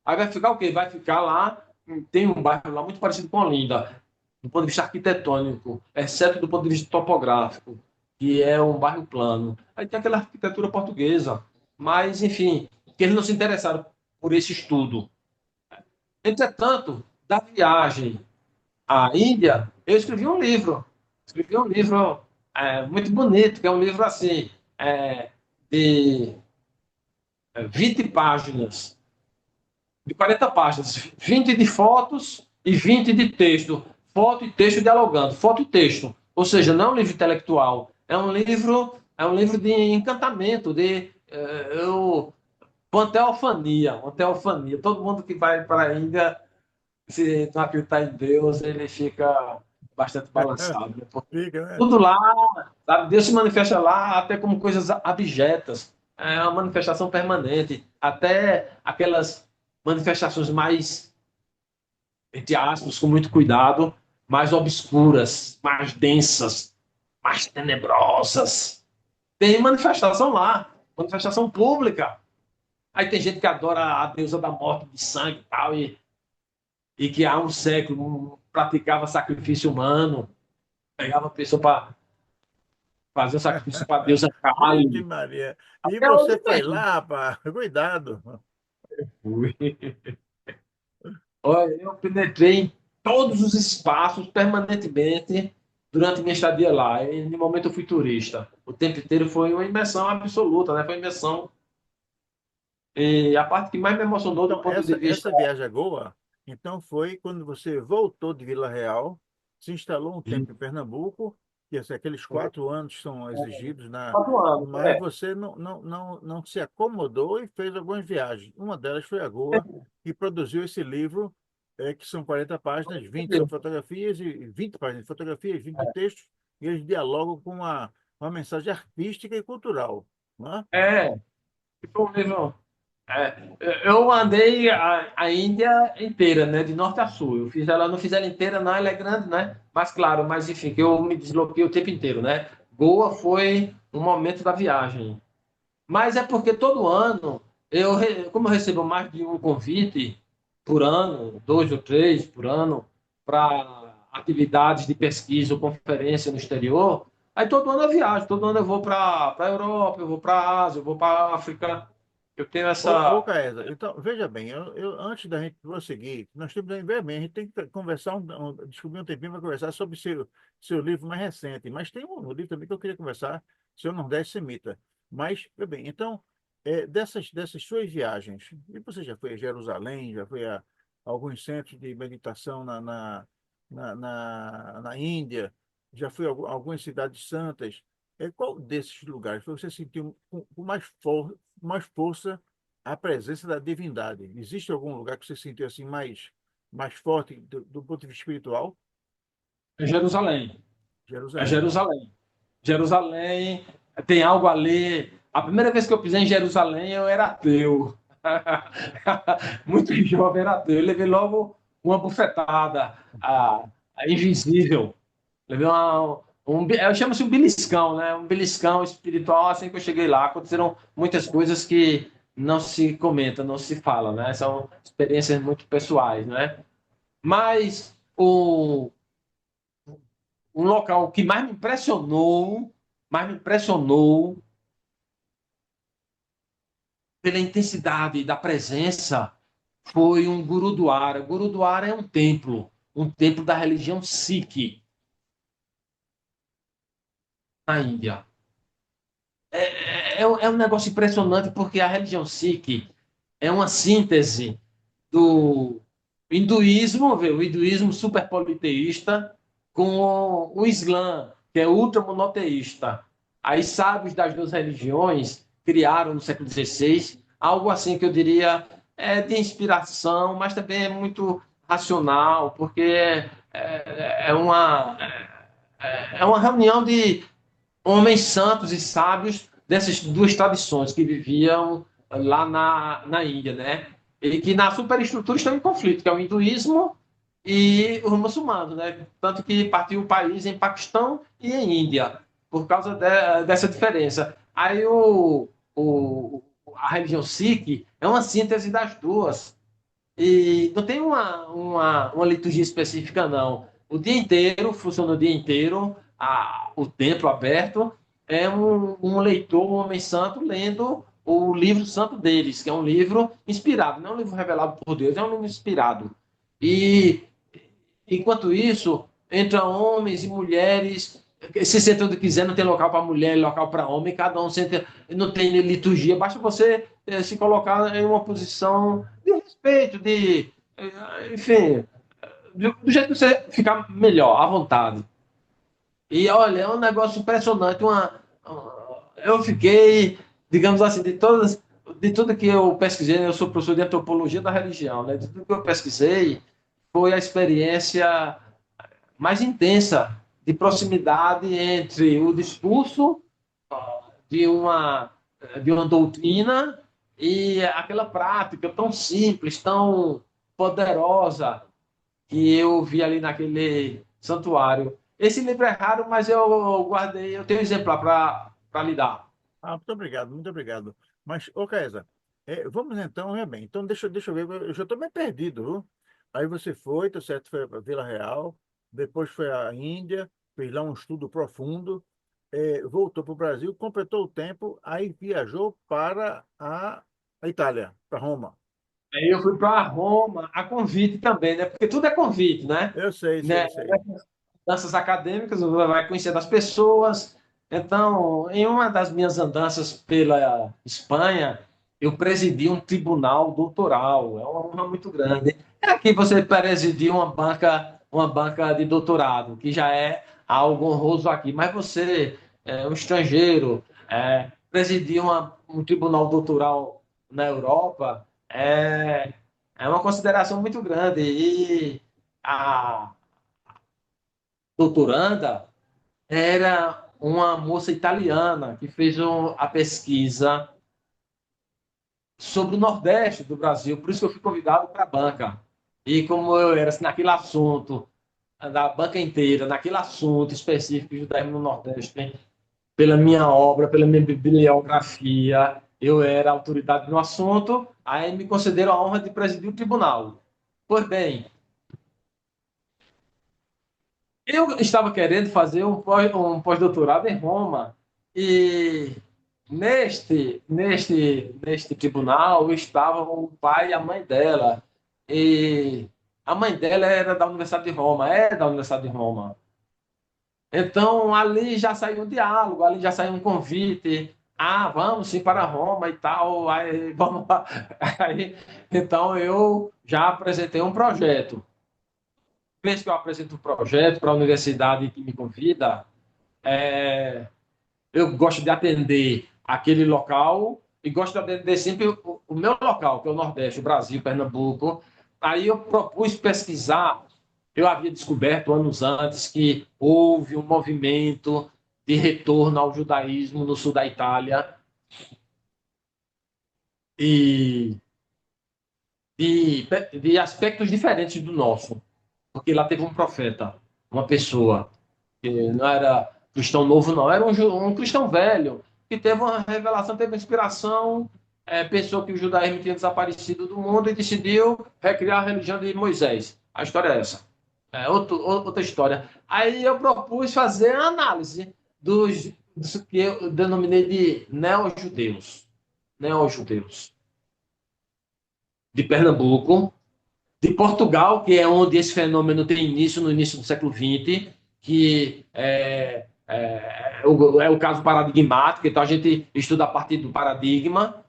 [SPEAKER 2] Aí vai ficar o quê? Vai ficar lá, tem um bairro lá muito parecido com Olinda, do ponto de vista arquitetônico, exceto do ponto de vista topográfico, que é um bairro plano. Aí tem aquela arquitetura portuguesa, mas, enfim, que eles não se interessaram por esse estudo. Entretanto, da viagem à Índia, eu escrevi um livro. Escrevi um livro muito bonito, que é um livro assim, de 20 páginas, de 40 páginas, 20 de fotos e 20 de texto. Foto e texto dialogando, foto e texto. Ou seja, não é um livro intelectual, é um livro de encantamento, de uma teofania. Todo mundo que vai para a Índia, se não acreditar em Deus, ele fica bastante balançado, né? Porque
[SPEAKER 1] Fica, né?
[SPEAKER 2] tudo lá, sabe? Deus se manifesta lá até como coisas abjetas. É uma manifestação permanente. Até aquelas manifestações mais, entre aspas, com muito cuidado, mais obscuras, mais densas, mais tenebrosas. Tem manifestação lá, manifestação pública. Aí tem gente que adora a deusa da morte de sangue e tal, e que há um século praticava sacrifício humano, pegava a pessoa para fazer o sacrifício para a deusa
[SPEAKER 1] Vixe
[SPEAKER 2] Kali.
[SPEAKER 1] Maria. E
[SPEAKER 2] Até
[SPEAKER 1] você
[SPEAKER 2] hoje
[SPEAKER 1] foi
[SPEAKER 2] tem.
[SPEAKER 1] lá, pá. Cuidado.
[SPEAKER 2] Olha, eu penetrei em todos os espaços permanentemente durante minha estadia lá. E, no momento eu fui turista. O tempo inteiro foi uma imersão absoluta, né? Foi uma imersão. E a parte que mais me emocionou do
[SPEAKER 1] Então,
[SPEAKER 2] ponto de vista.
[SPEAKER 1] essa viagem a Goa, então foi quando você voltou de Vila Real, se instalou um tempo em Pernambuco, que aqueles 4 anos que são exigidos
[SPEAKER 2] Quatro anos,
[SPEAKER 1] mas você não se acomodou e fez algumas viagens. Uma delas foi a Goa, que produziu esse livro, que são 40 páginas, 20 são fotografias e 20 páginas de fotografias, 20 textos, e eles dialogam com uma mensagem artística e cultural, não é?
[SPEAKER 2] É, foi um livro. Eu andei a Índia inteira, né, de norte a sul. Eu fiz ela, não fiz ela inteira, não, ela é grande, né? Mas claro, mas enfim, que eu me desloquei o tempo inteiro, né? Goa foi um momento da viagem. Mas é porque todo ano, como eu recebo mais de um convite por ano, dois ou três por ano, para atividades de pesquisa ou conferência no exterior, aí todo ano eu viajo, todo ano eu vou para a Europa, eu vou para a Ásia, eu vou para a África. Eu tenho
[SPEAKER 1] Ô,
[SPEAKER 2] essa.
[SPEAKER 1] Caesa, então, veja bem, antes da gente prosseguir, nós temos que ver bem, a gente tem que conversar, descobrir um tempinho para conversar sobre seu livro mais recente, mas tem um livro também que eu queria conversar, Seu Nordeste Semita. Mas, veja bem, então, dessas suas viagens, e você já foi a Jerusalém, já foi a alguns centros de meditação na Índia, já foi a algumas cidades santas, qual desses lugares você sentiu com mais força a presença da divindade? Existe algum lugar que você sentiu assim mais forte do ponto de vista espiritual?
[SPEAKER 2] É Jerusalém. É
[SPEAKER 1] Jerusalém.
[SPEAKER 2] Jerusalém. Jerusalém tem algo ali. A primeira vez que eu pisei em Jerusalém, eu era ateu. Muito jovem era ateu. Eu levei logo uma bufetada invisível. Levei eu chamo-se um beliscão, né? Um beliscão espiritual. Assim que eu cheguei lá, aconteceram muitas coisas que não se comenta, não se fala, né? São experiências muito pessoais, né? Mas um local que mais me impressionou pela intensidade da presença foi um Gurudwara. Gurudwara é um templo da religião Sikh na Índia. É um negócio impressionante porque a religião Sikh é uma síntese do hinduísmo, o hinduísmo super politeísta, com o Islã, que é ultra monoteísta. Aí sábios das duas religiões criaram no século XVI algo assim que eu diria de inspiração, mas também é muito racional, porque é uma reunião de homens santos e sábios dessas duas tradições que viviam lá na Índia, né? E que na superestrutura estão em conflito, que é o hinduísmo e os muçulmanos, né? Tanto que partiu o país em Paquistão e em Índia, por causa dessa diferença. Aí a religião Sikh é uma síntese das duas. E não tem uma liturgia específica, não. O dia inteiro, funciona o dia inteiro, o templo aberto, é um leitor, um homem santo, lendo o livro santo deles, que é um livro inspirado, não é um livro revelado por Deus, é um livro inspirado. E, enquanto isso, entram homens e mulheres, se senta onde quiser, não tem local para mulher, local para homem, cada um senta, não tem liturgia, basta você se colocar em uma posição de respeito, enfim, do jeito que você ficar melhor, à vontade. E olha, é um negócio impressionante. Eu fiquei, digamos assim, de tudo que eu pesquisei, né, eu sou professor de antropologia da religião, né? De tudo que eu pesquisei, foi a experiência mais intensa, de proximidade entre o discurso de uma, de uma doutrina e aquela prática tão simples, tão poderosa que eu vi ali naquele santuário. Esse livro é raro, mas eu guardei, eu tenho um exemplar para lhe dar.
[SPEAKER 1] Ah, muito obrigado, muito obrigado. Mas, ô Kaesa, vamos então, é bem. Então, deixa eu ver, eu já estou meio perdido, viu? Aí você foi, tá certo, foi para Vila Real, depois foi à Índia, fez lá um estudo profundo, voltou para o Brasil, completou o tempo, aí viajou para a Itália, para Roma.
[SPEAKER 2] Aí eu fui para Roma, a convite também, né? Porque tudo é convite, né?
[SPEAKER 1] Eu sei,
[SPEAKER 2] Né?
[SPEAKER 1] sei, sei.
[SPEAKER 2] Danças acadêmicas, você vai conhecer das pessoas. Então, em uma das minhas andanças pela Espanha, eu presidi um tribunal doutoral. É uma honra muito grande. É aqui você presidir uma banca de doutorado, que já é algo honroso aqui. Mas você, um estrangeiro, presidir um tribunal doutoral na Europa é uma consideração muito grande. E a doutoranda era uma moça italiana que fez a pesquisa sobre o Nordeste do Brasil, por isso que eu fui convidado para a banca. E como eu era assim, naquele assunto, da banca inteira, naquele assunto específico de judaísmo no Nordeste, pela minha obra, pela minha bibliografia, eu era autoridade no assunto, aí me concederam a honra de presidir o tribunal. Pois bem, eu estava querendo fazer um pós-doutorado em Roma e neste tribunal estavam o pai e a mãe dela. E a mãe dela era da Universidade de Roma, é da Universidade de Roma. Então ali já saiu um diálogo, ali já saiu um convite. Ah, vamos sim para Roma e tal. Aí, vamos lá. Aí, então eu já apresentei um projeto. Vez que eu apresento um projeto para a universidade que me convida, eu gosto de atender aquele local e gosto de atender sempre o meu local, que é o Nordeste, o Brasil, Pernambuco. Aí eu propus pesquisar, eu havia descoberto anos antes que houve um movimento de retorno ao judaísmo no sul da Itália e de aspectos diferentes do nosso, porque lá teve um profeta, uma pessoa que não era cristão novo, não, era um cristão velho, que teve uma revelação, teve uma inspiração, pensou que o judaísmo tinha desaparecido do mundo e decidiu recriar a religião de Moisés. A história é essa. Outra história. Aí eu propus fazer a análise dos que eu denominei de neo-judeus. Neo-judeus. De Pernambuco, de Portugal, que é onde esse fenômeno tem início, no início do século XX, que é o caso paradigmático, então a gente estuda a partir do paradigma.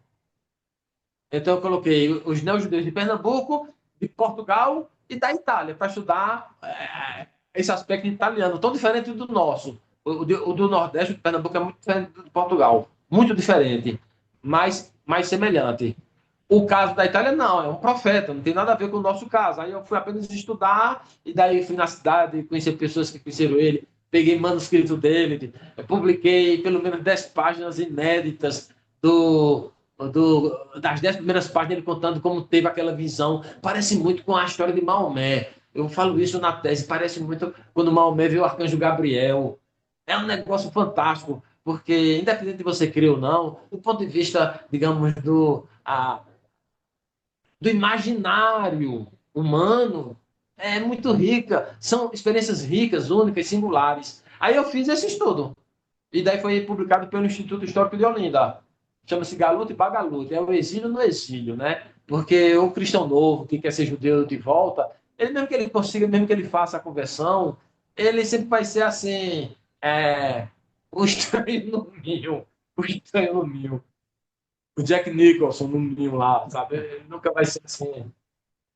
[SPEAKER 2] Então eu coloquei os neojudeus de Pernambuco, de Portugal e da Itália, para estudar esse aspecto italiano, tão diferente do nosso. O do Nordeste, de Pernambuco, é muito diferente do de Portugal. Muito diferente, mas mais semelhante. O caso da Itália, não, é um profeta, não tem nada a ver com o nosso caso. Aí eu fui apenas estudar, e daí fui na cidade, conhecer pessoas que conheceram ele, peguei manuscrito dele, publiquei pelo menos 10 páginas inéditas das 10 primeiras páginas, ele contando como teve aquela visão. Parece muito com a história de Maomé. Eu falo isso na tese, parece muito quando Maomé viu o arcanjo Gabriel. É um negócio fantástico, porque, independente de você crer ou não, do ponto de vista, digamos, do imaginário humano é muito rica. São experiências ricas, únicas, singulares. Aí eu fiz esse estudo. E daí foi publicado pelo Instituto Histórico de Olinda. Chama-se Galuta e Bagaluta. É o exílio no exílio, né? Porque o cristão novo, que quer ser judeu de volta, ele mesmo que ele consiga, mesmo que ele faça a conversão, ele sempre vai ser assim, o estranho no ninho. O estranho no ninho. O Jack Nicholson no ninho lá, sabe? Ele nunca vai ser assim.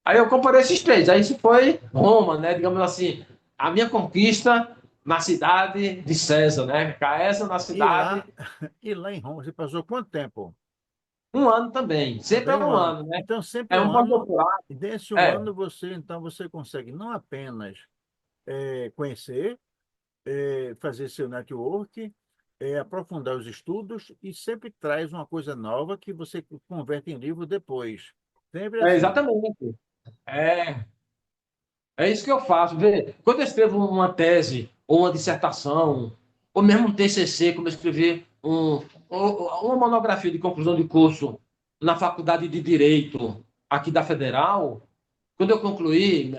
[SPEAKER 2] Aí eu comparei esses três. Aí isso foi Roma, né? Digamos assim, a minha conquista na cidade de César, né? Caesa na
[SPEAKER 1] E
[SPEAKER 2] cidade,
[SPEAKER 1] lá, e lá em Roma, você passou quanto tempo?
[SPEAKER 2] um ano também. Sempre é
[SPEAKER 1] Também um
[SPEAKER 2] um
[SPEAKER 1] ano.
[SPEAKER 2] ano, né?
[SPEAKER 1] Então, sempre
[SPEAKER 2] É
[SPEAKER 1] um
[SPEAKER 2] um
[SPEAKER 1] ano.
[SPEAKER 2] pós-doutorado.
[SPEAKER 1] E desse um
[SPEAKER 2] É,
[SPEAKER 1] ano, você consegue não apenas conhecer, fazer seu network, aprofundar os estudos e sempre traz uma coisa nova que você converte em livro depois. Sempre
[SPEAKER 2] É,
[SPEAKER 1] assim.
[SPEAKER 2] exatamente. É, é isso que eu faço. Vê, quando eu escrevo uma tese, ou uma dissertação, ou mesmo um TCC, como eu escrevi uma monografia de conclusão de curso na Faculdade de Direito aqui da Federal, quando eu concluí,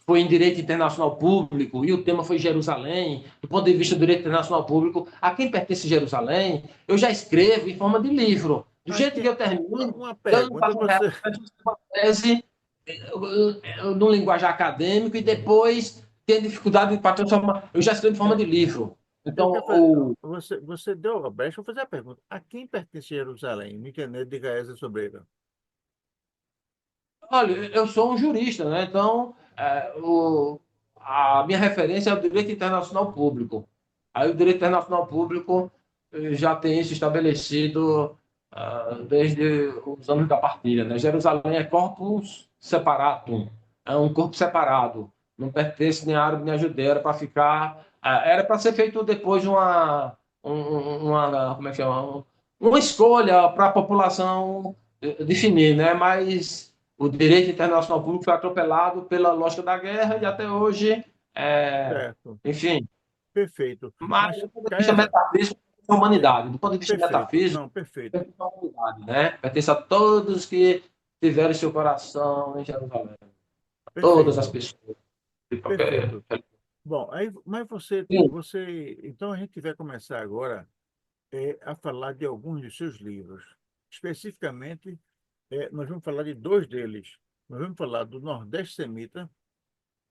[SPEAKER 2] foi em Direito Internacional Público, e o tema foi Jerusalém, do ponto de vista do Direito Internacional Público, a quem pertence Jerusalém, eu já escrevo em forma de livro. Do jeito que
[SPEAKER 1] Aqui,
[SPEAKER 2] eu termino,
[SPEAKER 1] uma
[SPEAKER 2] eu
[SPEAKER 1] pergunta,
[SPEAKER 2] faço uma tese no linguajar acadêmico e depois tem dificuldade para transformar. Eu já escrevo em forma de livro.
[SPEAKER 1] eu
[SPEAKER 2] Então,
[SPEAKER 1] quero fazer, você deu a brecha, eu vou fazer a pergunta. A quem pertence Jerusalém? Miquelet de Gaesa Sobreira.
[SPEAKER 2] olha, eu sou um jurista, né? Então, a minha referência é o direito internacional público. Aí o direito internacional público já tem isso estabelecido desde os anos da partilha, né? Jerusalém é corpus separatum, é um corpo separado, não pertence nem a árabe nem a judeu, era para ficar, era para ser feito depois como é que é, uma escolha para a população definir, né? Mas o direito internacional público foi atropelado pela lógica da guerra e até hoje,
[SPEAKER 1] Certo,
[SPEAKER 2] enfim.
[SPEAKER 1] perfeito.
[SPEAKER 2] Mas
[SPEAKER 1] Mas,
[SPEAKER 2] do ponto de vista
[SPEAKER 1] Gaesa,
[SPEAKER 2] metafísico, é a humanidade. Do ponto de vista
[SPEAKER 1] perfeito.
[SPEAKER 2] metafísico,
[SPEAKER 1] Não, perfeito.
[SPEAKER 2] pertence à humanidade, né? Pertence a todos que tiveram seu coração em Jerusalém. A todas as
[SPEAKER 1] Perfeito.
[SPEAKER 2] pessoas. De qualquer...
[SPEAKER 1] Perfeito. Bom, aí, mas
[SPEAKER 2] Sim.
[SPEAKER 1] então a gente vai começar agora a falar de alguns de seus livros. Especificamente, nós vamos falar de dois deles. Nós vamos falar do Nordeste Semita,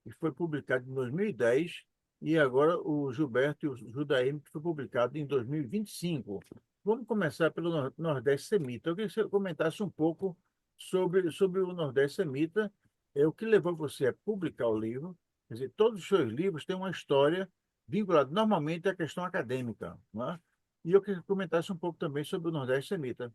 [SPEAKER 1] que foi publicado em 2010, e agora o Gilberto e o Judaíno, que foi publicado em 2025. Vamos começar pelo Nordeste Semita. Eu queria que você comentasse um pouco sobre o Nordeste Semita, o que levou você a publicar o livro. Quer dizer, todos os seus livros têm uma história vinculada normalmente à questão acadêmica, não é? E eu queria que comentasse um pouco também sobre o Nordeste Semita.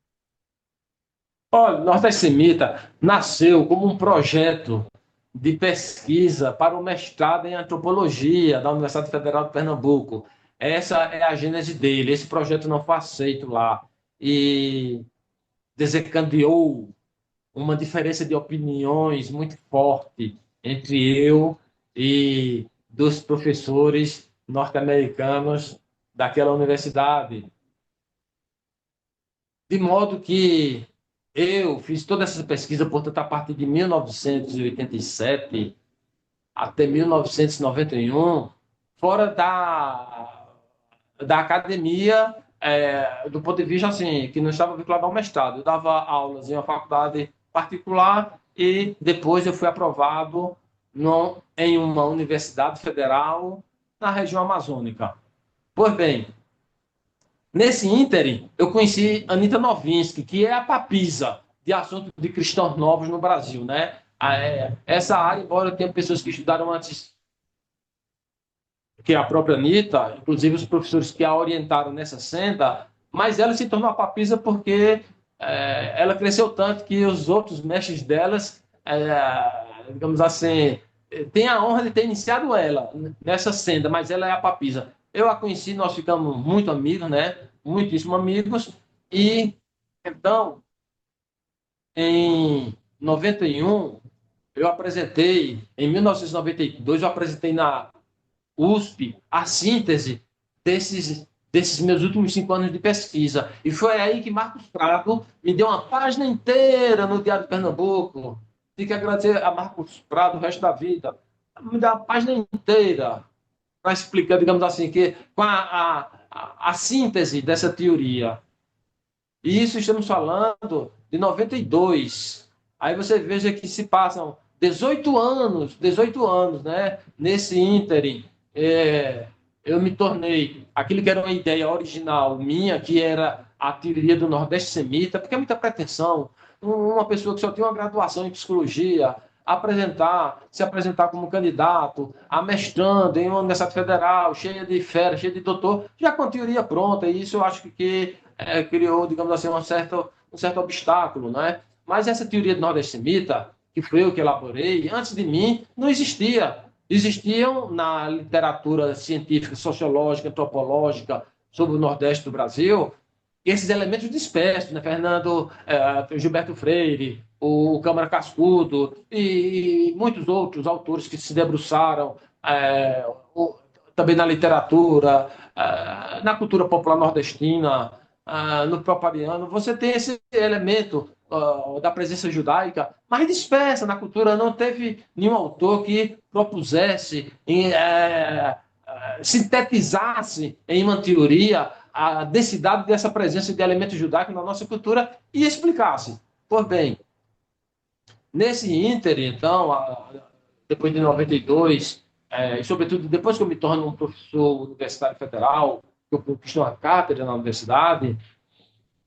[SPEAKER 2] Olha, Nordeste Semita nasceu como um projeto de pesquisa para o mestrado em antropologia da Universidade Federal de Pernambuco. Essa é a gênese dele. Esse projeto não foi aceito lá e desencadeou uma diferença de opiniões muito forte entre eu e dos professores norte-americanos daquela universidade. De modo que eu fiz toda essa pesquisa, portanto, a partir de 1987 até 1991, fora da academia, do ponto de vista assim, que não estava vinculado ao mestrado. Eu dava aulas em uma faculdade particular e depois eu fui aprovado em uma universidade federal na região amazônica. Pois bem, nesse ínterim, eu conheci Anita Novinsky, que é a papisa de assuntos de cristãos novos no Brasil, né? Essa área, embora tenha pessoas que estudaram antes que a própria Anitta, inclusive os professores que a orientaram nessa senda, mas ela se tornou a papisa porque ela cresceu tanto que os outros mestres delas, digamos assim, têm a honra de ter iniciado ela nessa senda, mas ela é a papisa. Eu a conheci, nós ficamos muito amigos, né? Muitíssimo amigos, e então, em 91, eu apresentei, em 1992, eu apresentei na USP a síntese desses meus últimos 5 anos de pesquisa. E foi aí que Marcos Prado me deu uma página inteira no Diário de Pernambuco. Tenho que agradecer a Marcos Prado o resto da vida. Me deu uma página inteira para explicar, digamos assim, que com a síntese dessa teoria. E isso estamos falando de 92. Aí você veja que se passam 18 anos, né? Nesse ínterim, eu me tornei aquilo que era uma ideia original minha, que era a teoria do Nordeste Semita, porque é muita pretensão. Uma pessoa que só tem uma graduação em psicologia, se apresentar como candidato, a mestrando em uma universidade federal, cheia de fera, cheia de doutor, já com a teoria pronta, e isso eu acho que criou, digamos assim, um certo obstáculo, né? Mas essa teoria do Nordeste Semita, que foi eu que elaborei, antes de mim, não existia. existiam na literatura científica, sociológica, antropológica sobre o Nordeste do Brasil esses elementos dispersos, né? Fernando, Gilberto Freire, o Câmara Cascudo e muitos outros autores que se debruçaram é, o, também na literatura, na cultura popular nordestina, no próprio ariano. Você tem esse elemento da presença judaica, mas dispersa na cultura. Não teve nenhum autor que propusesse, sintetizasse em uma teoria a densidade dessa presença de elementos judaicos na nossa cultura e explicasse. Pois bem, nesse ínter, então, depois de 92, e sobretudo depois que eu me torno um professor universitário federal, que eu conquisto uma cátedra na universidade,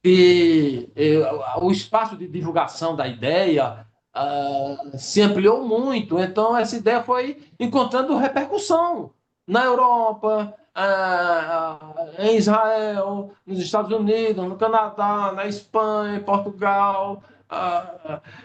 [SPEAKER 2] e o espaço de divulgação da ideia se ampliou muito. Então, essa ideia foi encontrando repercussão na Europa, em Israel, nos Estados Unidos, no Canadá, na Espanha, em Portugal.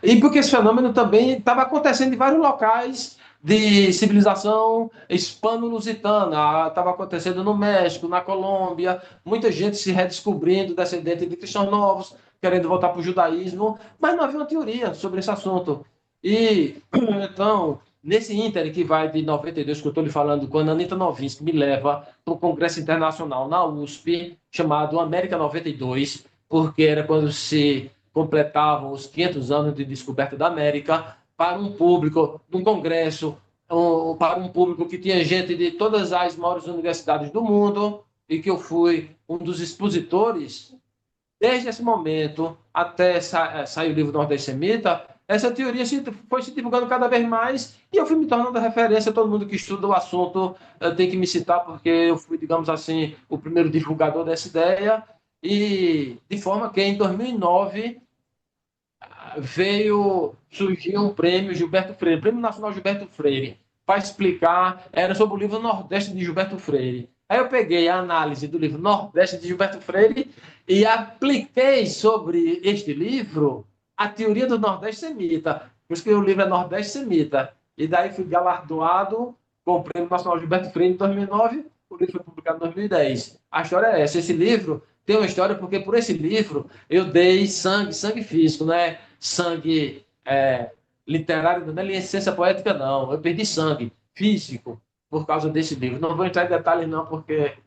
[SPEAKER 2] E porque esse fenômeno também estava acontecendo em vários locais de civilização hispano-lusitana. Estava acontecendo no México, na Colômbia, muita gente se redescobrindo, descendente de cristãos novos, querendo voltar para o judaísmo, mas não havia uma teoria sobre esse assunto. E, então, nesse ínter que vai de 92, que eu estou lhe falando, quando a Anitta Novinsky me leva para um congresso internacional na USP, chamado América 92, porque era quando se completavam os 500 anos de descoberta da América, para um público, num congresso, para um público que tinha gente de todas as maiores universidades do mundo, e que eu fui um dos expositores. Desde esse momento até sair o livro Nordeste Semita, essa teoria foi se divulgando cada vez mais e eu fui me tornando referência. Todo mundo que estuda o assunto tem que me citar, porque eu fui, digamos assim, o primeiro divulgador dessa ideia. E de forma que em 2009 veio surgir um prêmio Gilberto Freire, Prêmio Nacional Gilberto Freire, para explicar, era sobre o livro Nordeste de Gilberto Freire. Aí eu peguei a análise do livro Nordeste de Gilberto Freire e apliquei sobre este livro a teoria do Nordeste Semita. Por isso que o livro é Nordeste Semita. E daí fui galardoado com o Prêmio Nacional Gilberto Freire em 2009, o livro foi publicado em 2010. A história é essa, esse livro tem uma história porque por esse livro eu dei sangue, sangue físico, né? Sangue literário, não é licença poética, não. Eu perdi sangue físico por causa desse livro. Não vou entrar em detalhes, não, porque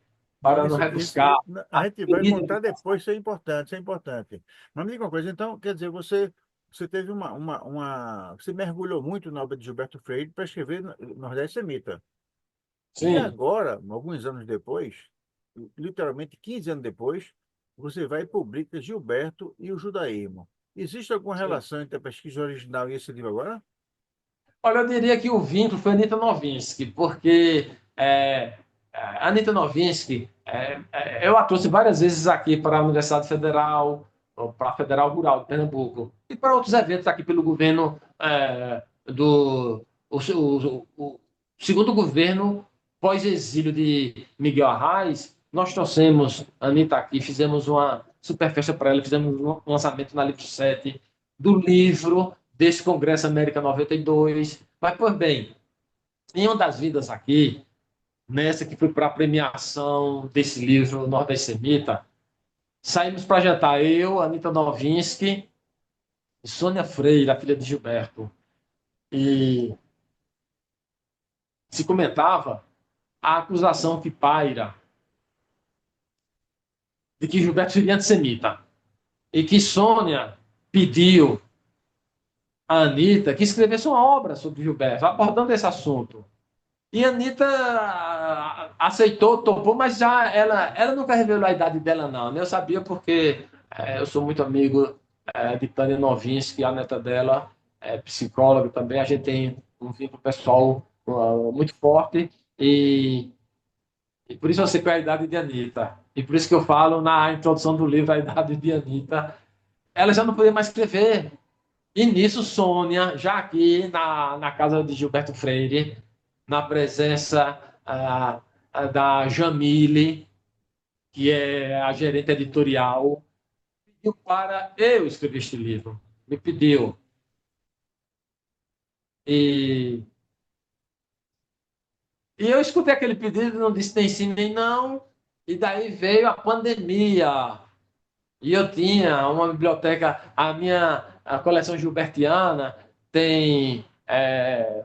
[SPEAKER 1] Não,
[SPEAKER 2] para não rebuscar
[SPEAKER 1] a
[SPEAKER 2] a
[SPEAKER 1] gente vai
[SPEAKER 2] teoria
[SPEAKER 1] contar
[SPEAKER 2] de...
[SPEAKER 1] depois, isso é importante, isso é importante. Mas me diga uma coisa, então, quer dizer, você teve você mergulhou muito na obra de Gilberto Freire para escrever Nordeste Semita. E
[SPEAKER 2] Sim,
[SPEAKER 1] agora, alguns anos depois, literalmente 15 anos depois, você vai e publica Gilberto e o Judaísmo. Existe alguma
[SPEAKER 2] sim.
[SPEAKER 1] relação entre a pesquisa original e esse livro agora?
[SPEAKER 2] Olha, eu diria que o vínculo foi a Anitta Novinsky, porque a Anitta Novinsky, eu a trouxe várias vezes aqui para a Universidade Federal, ou para a Federal Rural de Pernambuco, e para outros eventos aqui pelo governo do o segundo governo pós-exílio de Miguel Arraes. Nós trouxemos a Anitta aqui, fizemos uma super festa para ela, fizemos um lançamento na Livro 7 do livro desse Congresso América 92. Mas, pois bem, em uma das vindas aqui, nessa que foi para a premiação desse livro Nordeste Semita, saímos para jantar eu, Anitta Novinsky e Sônia Freire, a filha de Gilberto. E se comentava a acusação que paira de que Gilberto seria antissemita e que Sônia pediu a Anitta que escrevesse uma obra sobre Gilberto, abordando esse assunto. E a Anitta aceitou, topou, mas já ela nunca revelou a idade dela, não. Eu sabia porque eu sou muito amigo de Tânia Novinsky, a neta dela, é psicóloga também. A gente tem um vínculo pessoal muito forte e por isso eu sei qual é a idade de Anitta. E por isso que eu falo na introdução do livro a idade de Anitta. Ela já não podia mais escrever. E nisso, Sônia, já aqui na casa de Gilberto Freire, na presença da Jamile, que é a gerente editorial, pediu para eu escrever este livro. Me pediu. E E eu escutei aquele pedido, não disse nem sim nem não, e daí veio a pandemia. E eu tinha uma biblioteca, a coleção gilbertiana tem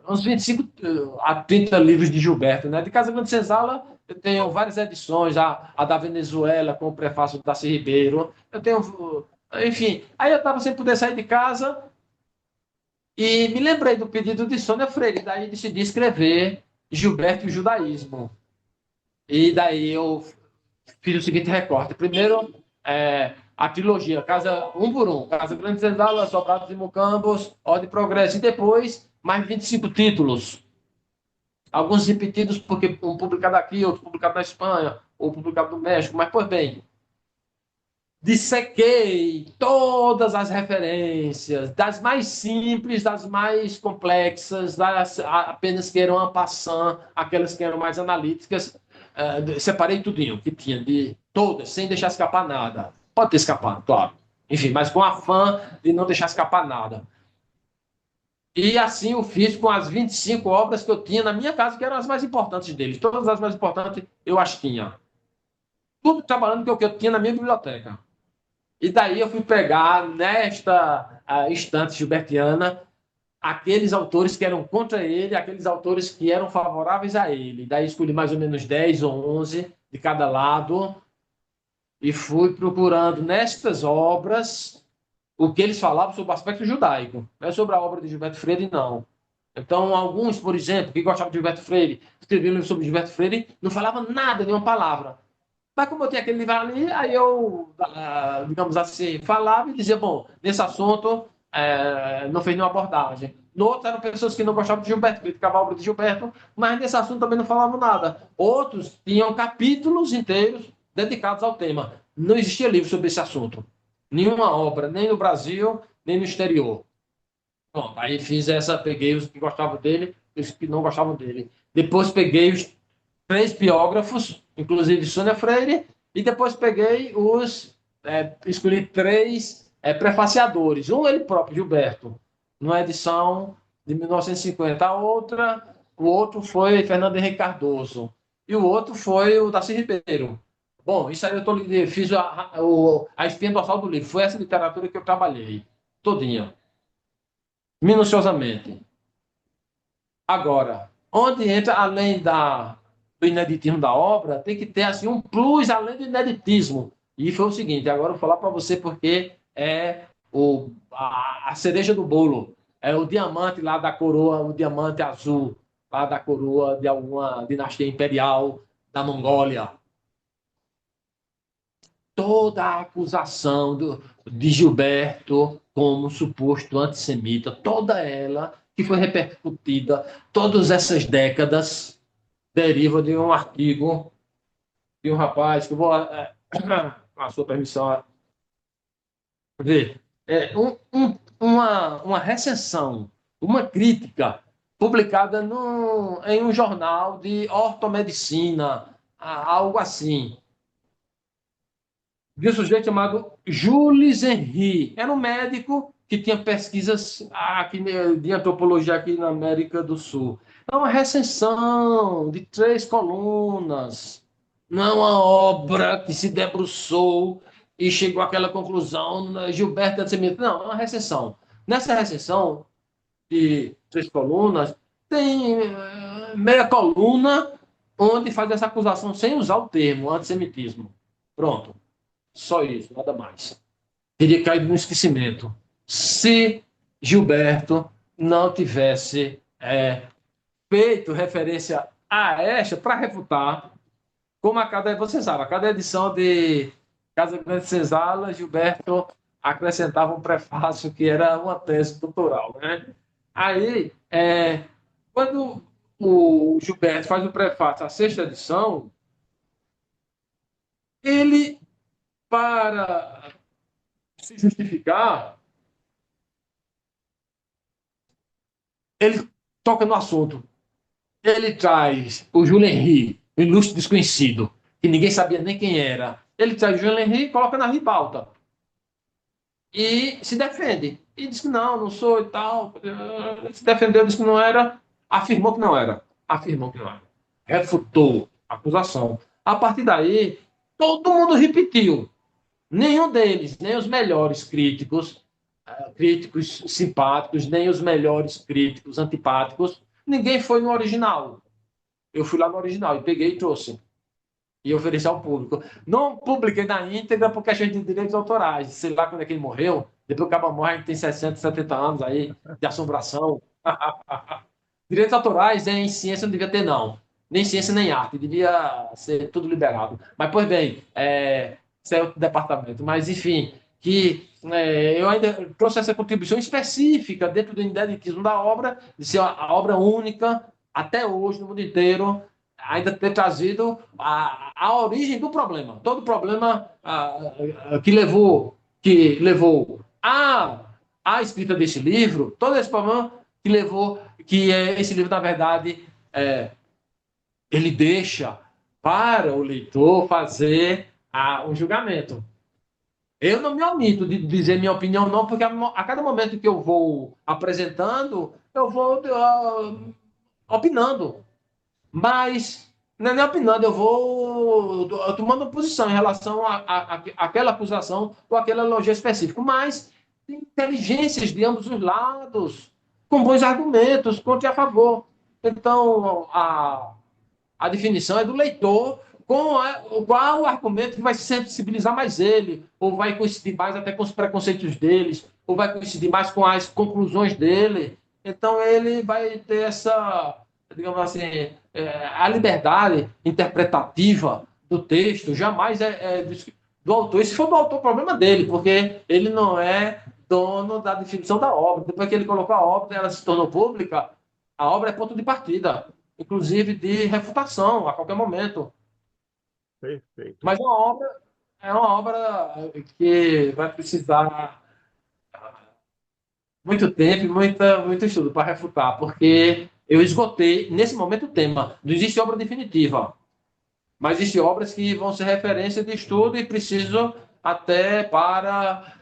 [SPEAKER 2] uns 25 a 30 livros de Gilberto, né? De Casa Grande Senzala, eu tenho várias edições, a da Venezuela, com o prefácio do Darcy Ribeiro. Eu tenho, enfim. Aí eu estava sem poder sair de casa e me lembrei do pedido de Sônia Freire, daí decidi escrever Gilberto e o Judaísmo. E daí eu fiz o seguinte recorte. Primeiro, a trilogia, Casa um por um, Casa Grande Senzala, Sobrados e Mucambos, Ordem e Progresso. E depois, mais 25 títulos. Alguns repetidos, porque um publicado aqui, outro publicado na Espanha, ou publicado no México. Mas, pois bem, dissequei todas as referências, das mais simples, das mais complexas, das apenas que eram en passant, aquelas que eram mais analíticas, separei tudinho que tinha, de todas, sem deixar escapar nada. Pode ter escapado, claro. Enfim, mas com afã de não deixar escapar nada. E assim eu fiz com as 25 obras que eu tinha na minha casa, que eram as mais importantes deles. Todas as mais importantes eu as tinha. Tudo trabalhando com o que eu tinha na minha biblioteca. E daí eu fui pegar, nesta estante gilbertiana, aqueles autores que eram contra ele, aqueles autores que eram favoráveis a ele. Daí escolhi mais ou menos 10 ou 11 de cada lado e fui procurando nestas obras o que eles falavam sobre o aspecto judaico. Não é sobre a obra de Gilberto Freire, não. Então, alguns, por exemplo, que gostavam de Gilberto Freire, escreviam um livro sobre Gilberto Freire, não falavam nada, nenhuma palavra. Mas como eu tinha aquele livro ali, aí eu, digamos assim, falava e dizia, bom, nesse assunto não fez nenhuma abordagem. No outro eram pessoas que não gostavam de Gilberto, criticavam a obra de Gilberto, mas nesse assunto também não falavam nada. Outros tinham capítulos inteiros dedicados ao tema. Não existia livro sobre esse assunto. Nenhuma obra, nem no Brasil, nem no exterior. Bom, aí fiz essa, peguei os que gostavam dele e os que não gostavam dele. Depois peguei os 3 biógrafos, inclusive Sônia Freire, e depois peguei escolhi 3 prefaciadores. Um ele próprio, Gilberto, numa edição de 1950. O outro foi Fernando Henrique Cardoso. E o outro foi o Darcy Ribeiro. Bom, isso aí fiz a espinha dorsal do livro. Foi essa literatura que eu trabalhei, todinha, minuciosamente. Agora, onde entra, além do ineditismo da obra, tem que ter assim, um plus além do ineditismo. E foi o seguinte, agora eu vou falar para você porque é a cereja do bolo. É o diamante lá da coroa, o diamante azul, lá da coroa de alguma dinastia imperial da Mongólia. Toda a acusação de Gilberto como suposto antissemita, toda ela que foi repercutida todas essas décadas, deriva de um artigo de um rapaz que eu vou, com a sua permissão, ver, uma recensão, uma crítica publicada em um jornal de ortomedicina, algo assim, de um sujeito chamado Jules Henry. Era um médico que tinha pesquisas aqui, de antropologia aqui na América do Sul. É uma recensão de 3 colunas. Não é uma obra que se debruçou e chegou àquela conclusão, Gilberto antissemita. Não, é uma recensão. Nessa recensão de 3 colunas, tem meia coluna onde faz essa acusação sem usar o termo antissemitismo. Pronto. Só isso, nada mais. Teria caído no esquecimento se Gilberto não tivesse feito referência a esta para refutar, como você sabe, a cada edição de Casa Grande Senzala, Gilberto acrescentava um prefácio que era uma tese doutoral. Né? Aí, quando o Gilberto faz o prefácio à 6ª edição, ele, para se justificar, ele toca no assunto. Ele traz o Júlio Henry, o ilustre desconhecido, que ninguém sabia nem quem era. Ele traz o Júlio Henry e coloca na ribalta. E se defende. E diz que não, não sou e tal. Se defendeu, disse que não era. Afirmou que não era. Afirmou que não era. refutou a acusação. A partir daí, todo mundo repetiu. Nenhum deles, nem os melhores críticos, críticos simpáticos, nem os melhores críticos antipáticos, ninguém foi no original. Eu fui lá no original e peguei e trouxe. E ofereci ao público. Não publiquei na íntegra por questões de direitos autorais. Sei lá quando é que ele morreu. Depois que o cara morre, a gente tem 60, 70 anos aí de assombração. Direitos autorais em ciência não devia ter, não. Nem ciência, nem arte. Devia ser tudo liberado. Mas, pois bem, isso é outro departamento. Mas, enfim, que eu ainda trouxe essa contribuição específica dentro do ineditismo da obra, de ser a obra única, até hoje, no mundo inteiro, ainda ter trazido a origem do problema. Todo problema que levou a escrita desse livro, todo esse problema que levou que esse livro, na verdade, ele deixa para o leitor fazer um julgamento. Eu não me omito de dizer minha opinião, não, porque a cada momento que eu vou apresentando, eu vou opinando. Mas, não é nem opinando, eu vou tomando posição em relação àquela acusação ou àquela elogio específico. Mas tem inteligências de ambos os lados, com bons argumentos, contra e a favor. Então, a definição é do leitor qual o argumento que vai sensibilizar mais ele, ou vai coincidir mais até com os preconceitos deles, ou vai coincidir mais com as conclusões dele. Então, ele vai ter essa, digamos assim, a liberdade interpretativa do texto, jamais do autor. E se for do autor, o problema dele, porque ele não é dono da definição da obra. Depois que ele colocou a obra, ela se tornou pública, a obra é ponto de partida, inclusive de refutação a qualquer momento.
[SPEAKER 1] Perfeito.
[SPEAKER 2] Mas é uma obra que vai precisar muito tempo e muito estudo para refutar, porque eu esgotei nesse momento o tema. Não existe obra definitiva, mas existem obras que vão ser referência de estudo e preciso até para,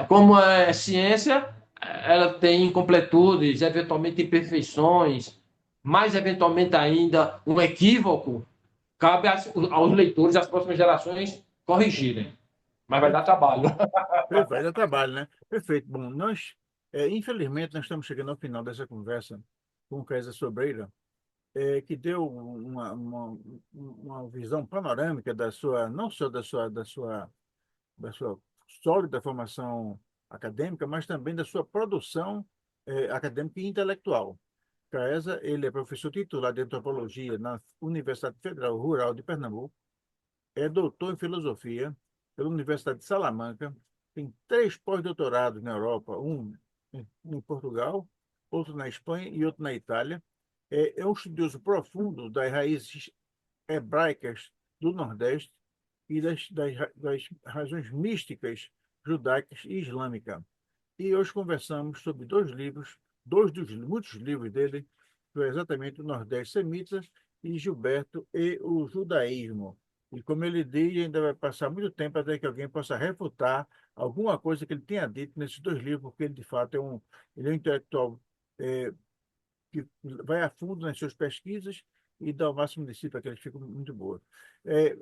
[SPEAKER 2] como é ciência, ela tem incompletudes, eventualmente imperfeições, mais eventualmente ainda um equívoco. Cabe aos leitores, às próximas gerações, corrigirem. Mas vai dar trabalho.
[SPEAKER 1] Perfeito, vai dar trabalho, né? Perfeito. Bom, infelizmente, nós estamos chegando ao final dessa conversa com o Kézia Sobreira, que deu uma visão panorâmica da sua, não só da sua sólida formação acadêmica, mas também da sua produção, acadêmica e intelectual. Caesa, ele é professor titular de antropologia na Universidade Federal Rural de Pernambuco, é doutor em filosofia pela Universidade de Salamanca, tem 3 pós-doutorados na Europa, um em Portugal, outro na Espanha e outro na Itália. É um estudioso profundo das raízes hebraicas do Nordeste e das razões místicas judaicas e islâmicas. E hoje conversamos sobre 2 livros, dois dos muitos livros dele, que é exatamente o Nordeste Semita e Gilberto e o Judaísmo. E como ele diz, ainda vai passar muito tempo até que alguém possa refutar alguma coisa que ele tenha dito nesses 2 livros, porque ele, de fato, ele é um intelectual que vai a fundo nas suas pesquisas e dá o máximo de si para que eles fiquem muito boas. É,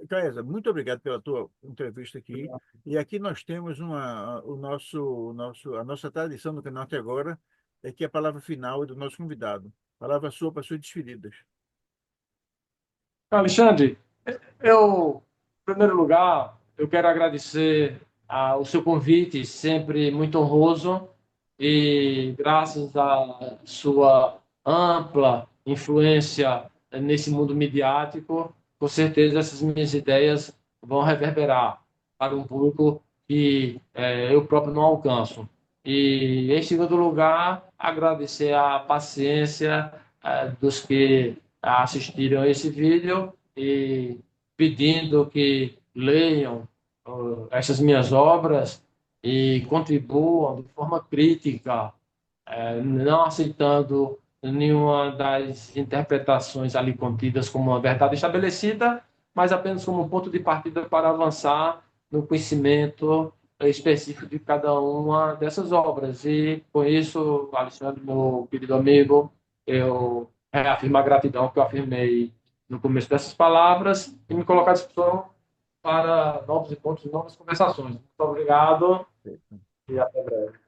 [SPEAKER 1] Caesa, muito obrigado pela tua entrevista aqui. E aqui nós temos a nossa tradição do canal até agora, é que a palavra final é do nosso convidado. Palavra sua para suas despedidas.
[SPEAKER 2] Alexandre, em primeiro lugar, eu quero agradecer o seu convite, sempre muito honroso, e graças à sua ampla influência nesse mundo midiático, com certeza essas minhas ideias vão reverberar para um público que eu próprio não alcanço. E, em segundo lugar, agradecer a paciência dos que assistiram a esse vídeo e pedindo que leiam essas minhas obras e contribuam de forma crítica, não aceitando nenhuma das interpretações ali contidas como uma verdade estabelecida, mas apenas como um ponto de partida para avançar no conhecimento específico de cada uma dessas obras. E com isso, Alexandre, meu querido amigo, eu reafirmo a gratidão que eu afirmei no começo dessas palavras e me colocar à disposição para novos encontros e novas conversações. Muito obrigado e até breve.